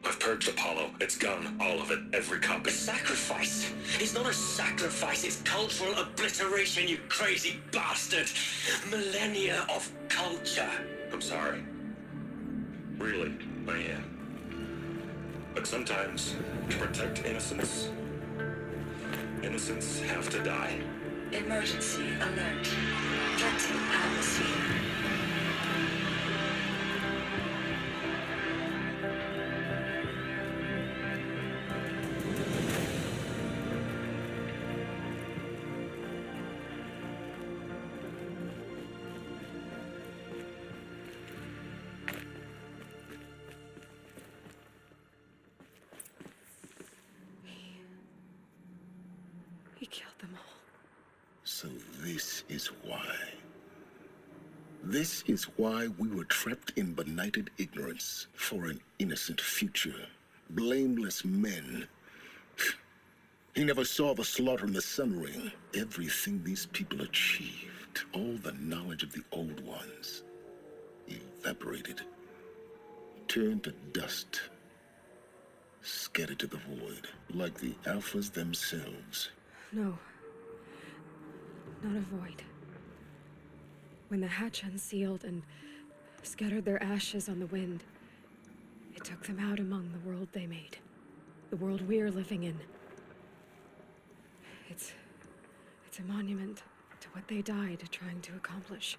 I've purged Apollo. It's gone, all of it, every copy. Sacrifice? It's not a sacrifice, it's cultural obliteration, you crazy bastard! Millennia of culture. I'm sorry. Really, I am. But sometimes, to protect innocence, innocents have to die. Emergency alert. Captain Aloy. He killed them all. So this is why. This is why we were trapped in benighted ignorance for an innocent future. Blameless men. He never saw the slaughter in the Sun Ring. Everything these people achieved, all the knowledge of the old ones, evaporated, turned to dust, scattered to the void, like the Alphas themselves. No. Not a void. When the hatch unsealed and scattered their ashes on the wind, it took them out among the world they made. The world we're living in. It's a monument to what they died trying to accomplish.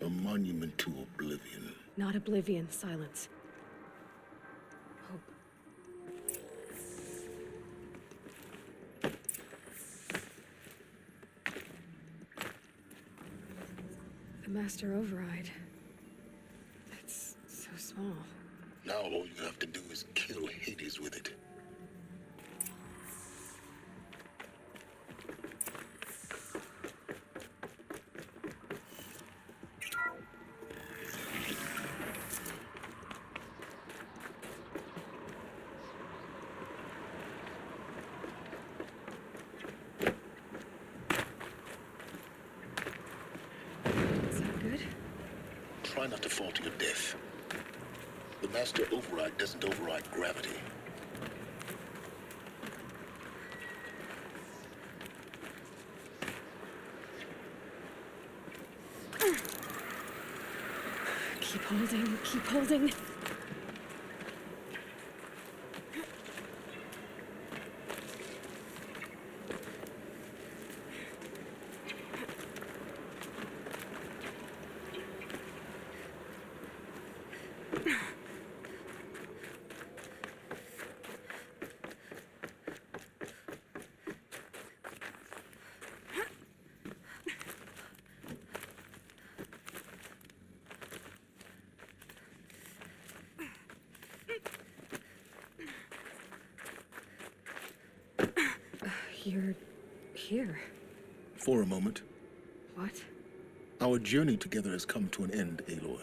A monument to oblivion. Not oblivion, silence. Hope. The Master Override. That's so small. Now all you have to do is kill Hades with it. Try not to fall to your death. The Master Override doesn't override gravity. Keep holding, keep holding. You're here. For a moment. What? Our journey together has come to an end, Aloy.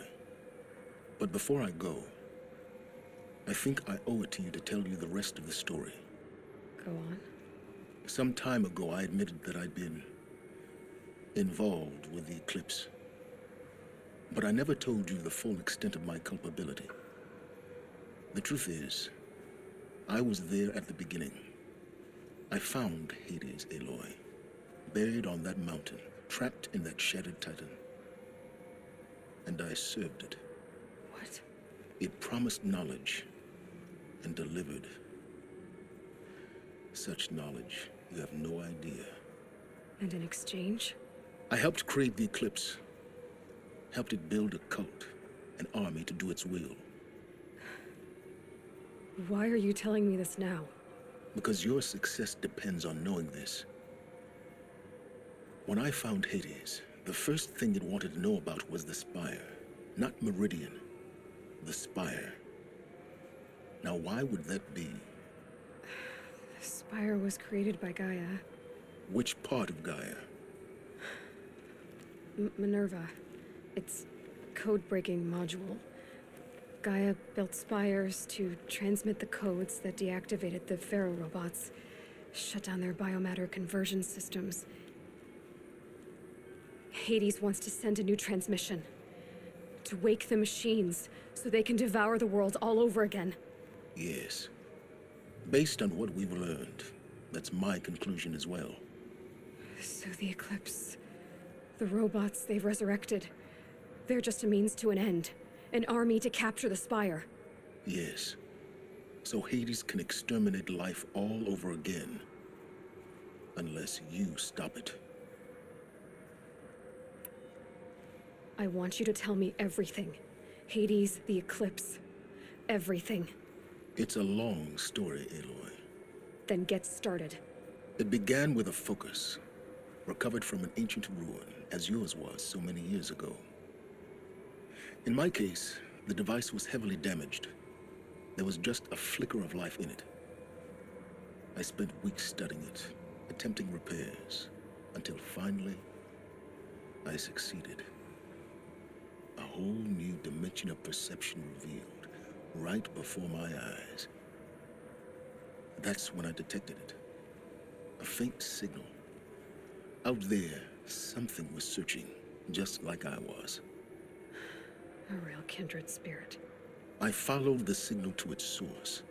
But before I go, I think I owe it to you to tell you the rest of the story. Go on. Some time ago, I admitted that I'd been involved with the eclipse. But I never told you the full extent of my culpability. The truth is, I was there at the beginning. I found Hades, Aloy, buried on that mountain, trapped in that shattered titan. And I served it. What? It promised knowledge and delivered. Such knowledge, you have no idea. And in exchange? I helped create the Eclipse. Helped it build a cult, an army to do its will. Why are you telling me this now? Because your success depends on knowing this. When I found Hades, the first thing it wanted to know about was the Spire. Not Meridian. The Spire. Now, why would that be? The Spire was created by Gaia. Which part of Gaia? Minerva. Its code-breaking module. Gaia built spires to transmit the codes that deactivated the Pharaoh robots, shut down their biomatter conversion systems. Hades wants to send a new transmission. To wake the machines, so they can devour the world all over again. Yes. Based on what we've learned, that's my conclusion as well. So the Eclipse, the robots they've resurrected, they're just a means to an end. An army to capture the Spire. Yes. So Hades can exterminate life all over again. Unless you stop it. I want you to tell me everything. Hades, the Eclipse. Everything. It's a long story, Aloy. Then get started. It began with a focus. Recovered from an ancient ruin, as yours was so many years ago. In my case, the device was heavily damaged. There was just a flicker of life in it. I spent weeks studying it, attempting repairs, until finally, I succeeded. A whole new dimension of perception revealed, right before my eyes. That's when I detected it. A faint signal. Out there, something was searching, just like I was. A real kindred spirit. I followed the signal to its source.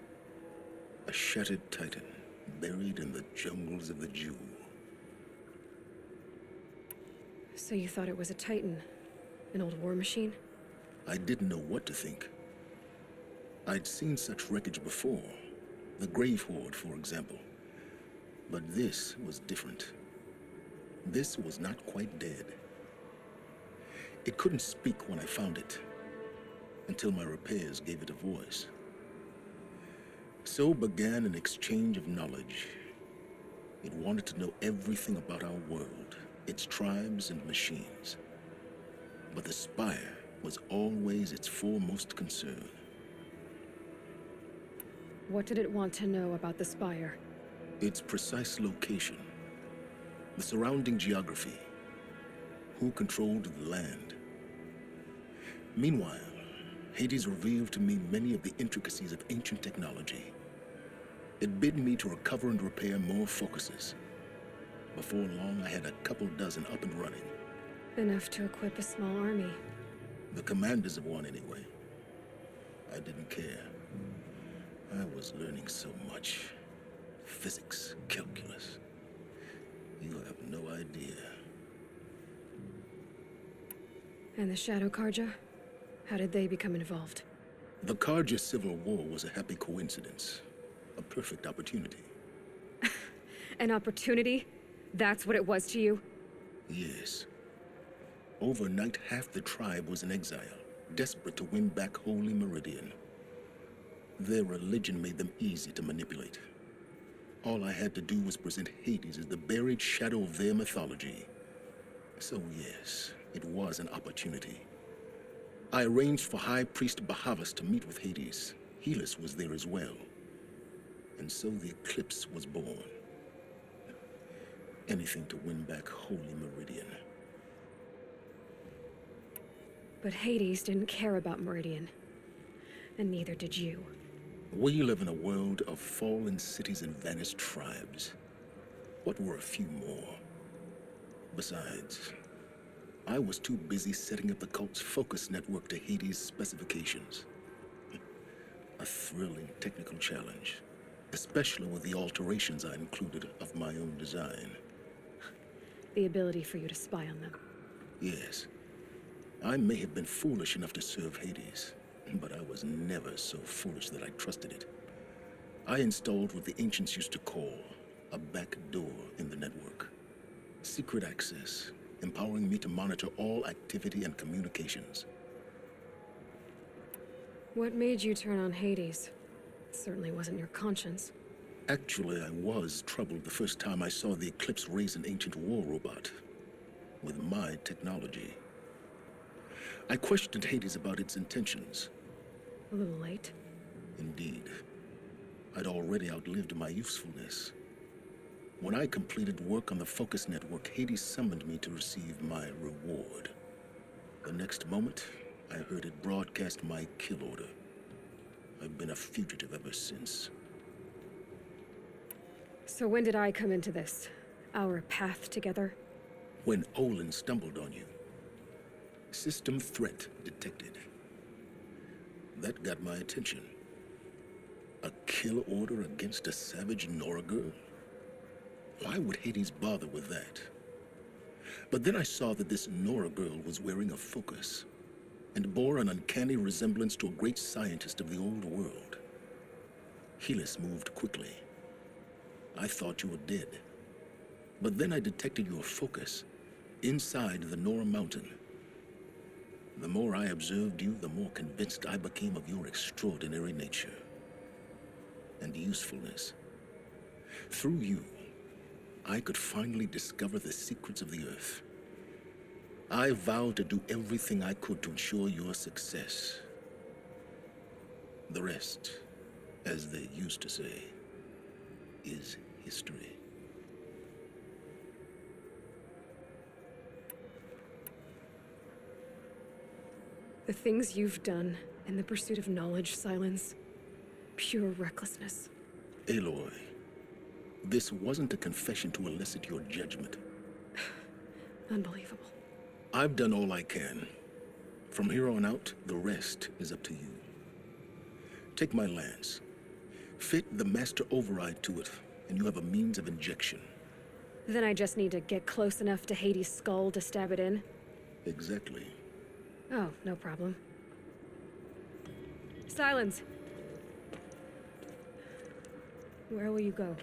A shattered titan, buried in the jungles of the Jewel. So you thought it was a titan? An old war machine? I didn't know what to think. I'd seen such wreckage before. The Grave Horde, for example. But this was different. This was not quite dead. It couldn't speak when I found it, until my repairs gave it a voice. So began an exchange of knowledge. It wanted to know everything about our world, its tribes and machines. But the Spire was always its foremost concern. What did it want to know about the Spire? Its precise location, the surrounding geography, who controlled the land. Meanwhile, Hades revealed to me many of the intricacies of ancient technology. It bid me to recover and repair more focuses. Before long, I had a couple dozen up and running. Enough to equip a small army. The commanders of one, anyway. I didn't care. I was learning so much. Physics, calculus. You have no idea. And the Shadow Karja? How did they become involved? The Karja Civil War was a happy coincidence. A perfect opportunity. An opportunity? That's what it was to you? Yes. Overnight, half the tribe was in exile, desperate to win back Holy Meridian. Their religion made them easy to manipulate. All I had to do was present Hades as the buried shadow of their mythology. So yes, it was an opportunity. I arranged for High Priest Bahavas to meet with Hades. Helis was there as well. And so the Eclipse was born. Anything to win back Holy Meridian. But Hades didn't care about Meridian. And neither did you. We live in a world of fallen cities and vanished tribes. What were a few more? Besides, I was too busy setting up the cult's focus network to Hades' specifications. A thrilling technical challenge, especially with the alterations I included of my own design. The ability for you to spy on them. Yes. I may have been foolish enough to serve Hades, but I was never so foolish that I trusted it. I installed what the ancients used to call a back door in the network. Secret access, empowering me to monitor all activity and communications. What made you turn on Hades? It certainly wasn't your conscience. Actually, I was troubled the first time I saw the Eclipse raise an ancient war robot with my technology. I questioned Hades about its intentions. A little late. Indeed. I'd already outlived my usefulness. When I completed work on the Focus Network, Hades summoned me to receive my reward. The next moment, I heard it broadcast my kill order. I've been a fugitive ever since. So when did I come into this? Our path together? When Olin stumbled on you. System threat detected. That got my attention. A kill order against a savage Nora girl? Why would Hades bother with that? But then I saw that this Nora girl was wearing a focus and bore an uncanny resemblance to a great scientist of the old world. Helis moved quickly. I thought you were dead. But then I detected your focus inside the Nora mountain. The more I observed you, the more convinced I became of your extraordinary nature and usefulness. Through you, I could finally discover the secrets of the Earth. I vowed to do everything I could to ensure your success. The rest, as they used to say, is history. The things you've done in the pursuit of knowledge, Silence, pure recklessness. Aloy, this wasn't a confession to elicit your judgment. Unbelievable. I've done all I can. From here on out, the rest is up to you. Take my lance. Fit the master override to it, and you have a means of injection. Then I just need to get close enough to Hades' skull to stab it in? Exactly. Oh, no problem. Silence! Where will you go?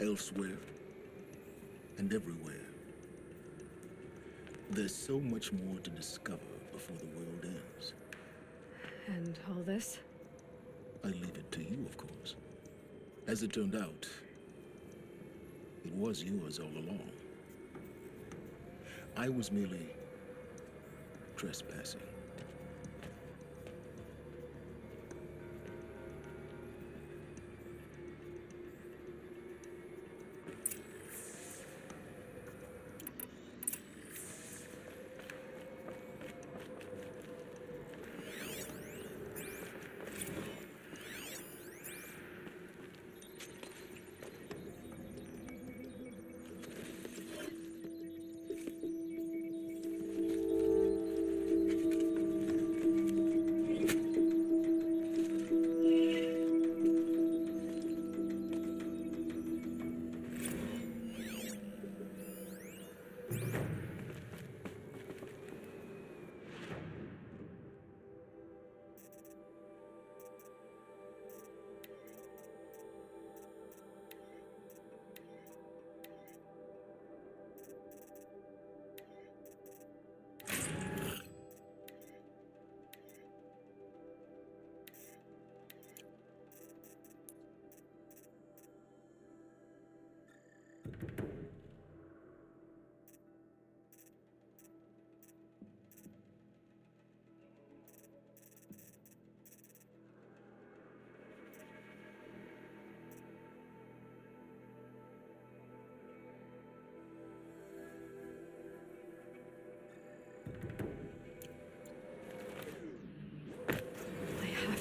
Elsewhere. And everywhere. There's so much more to discover before the world ends. And all this? I leave it to you, of course. As it turned out, it was yours all along. I was merely trespassing.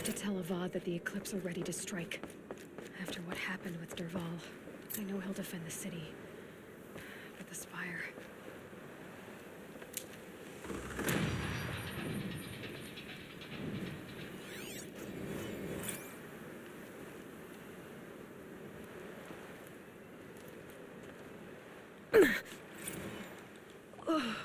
To tell Avad that the Eclipse are ready to strike. After what happened with Derval, I know he'll defend the city. this fire. Oh.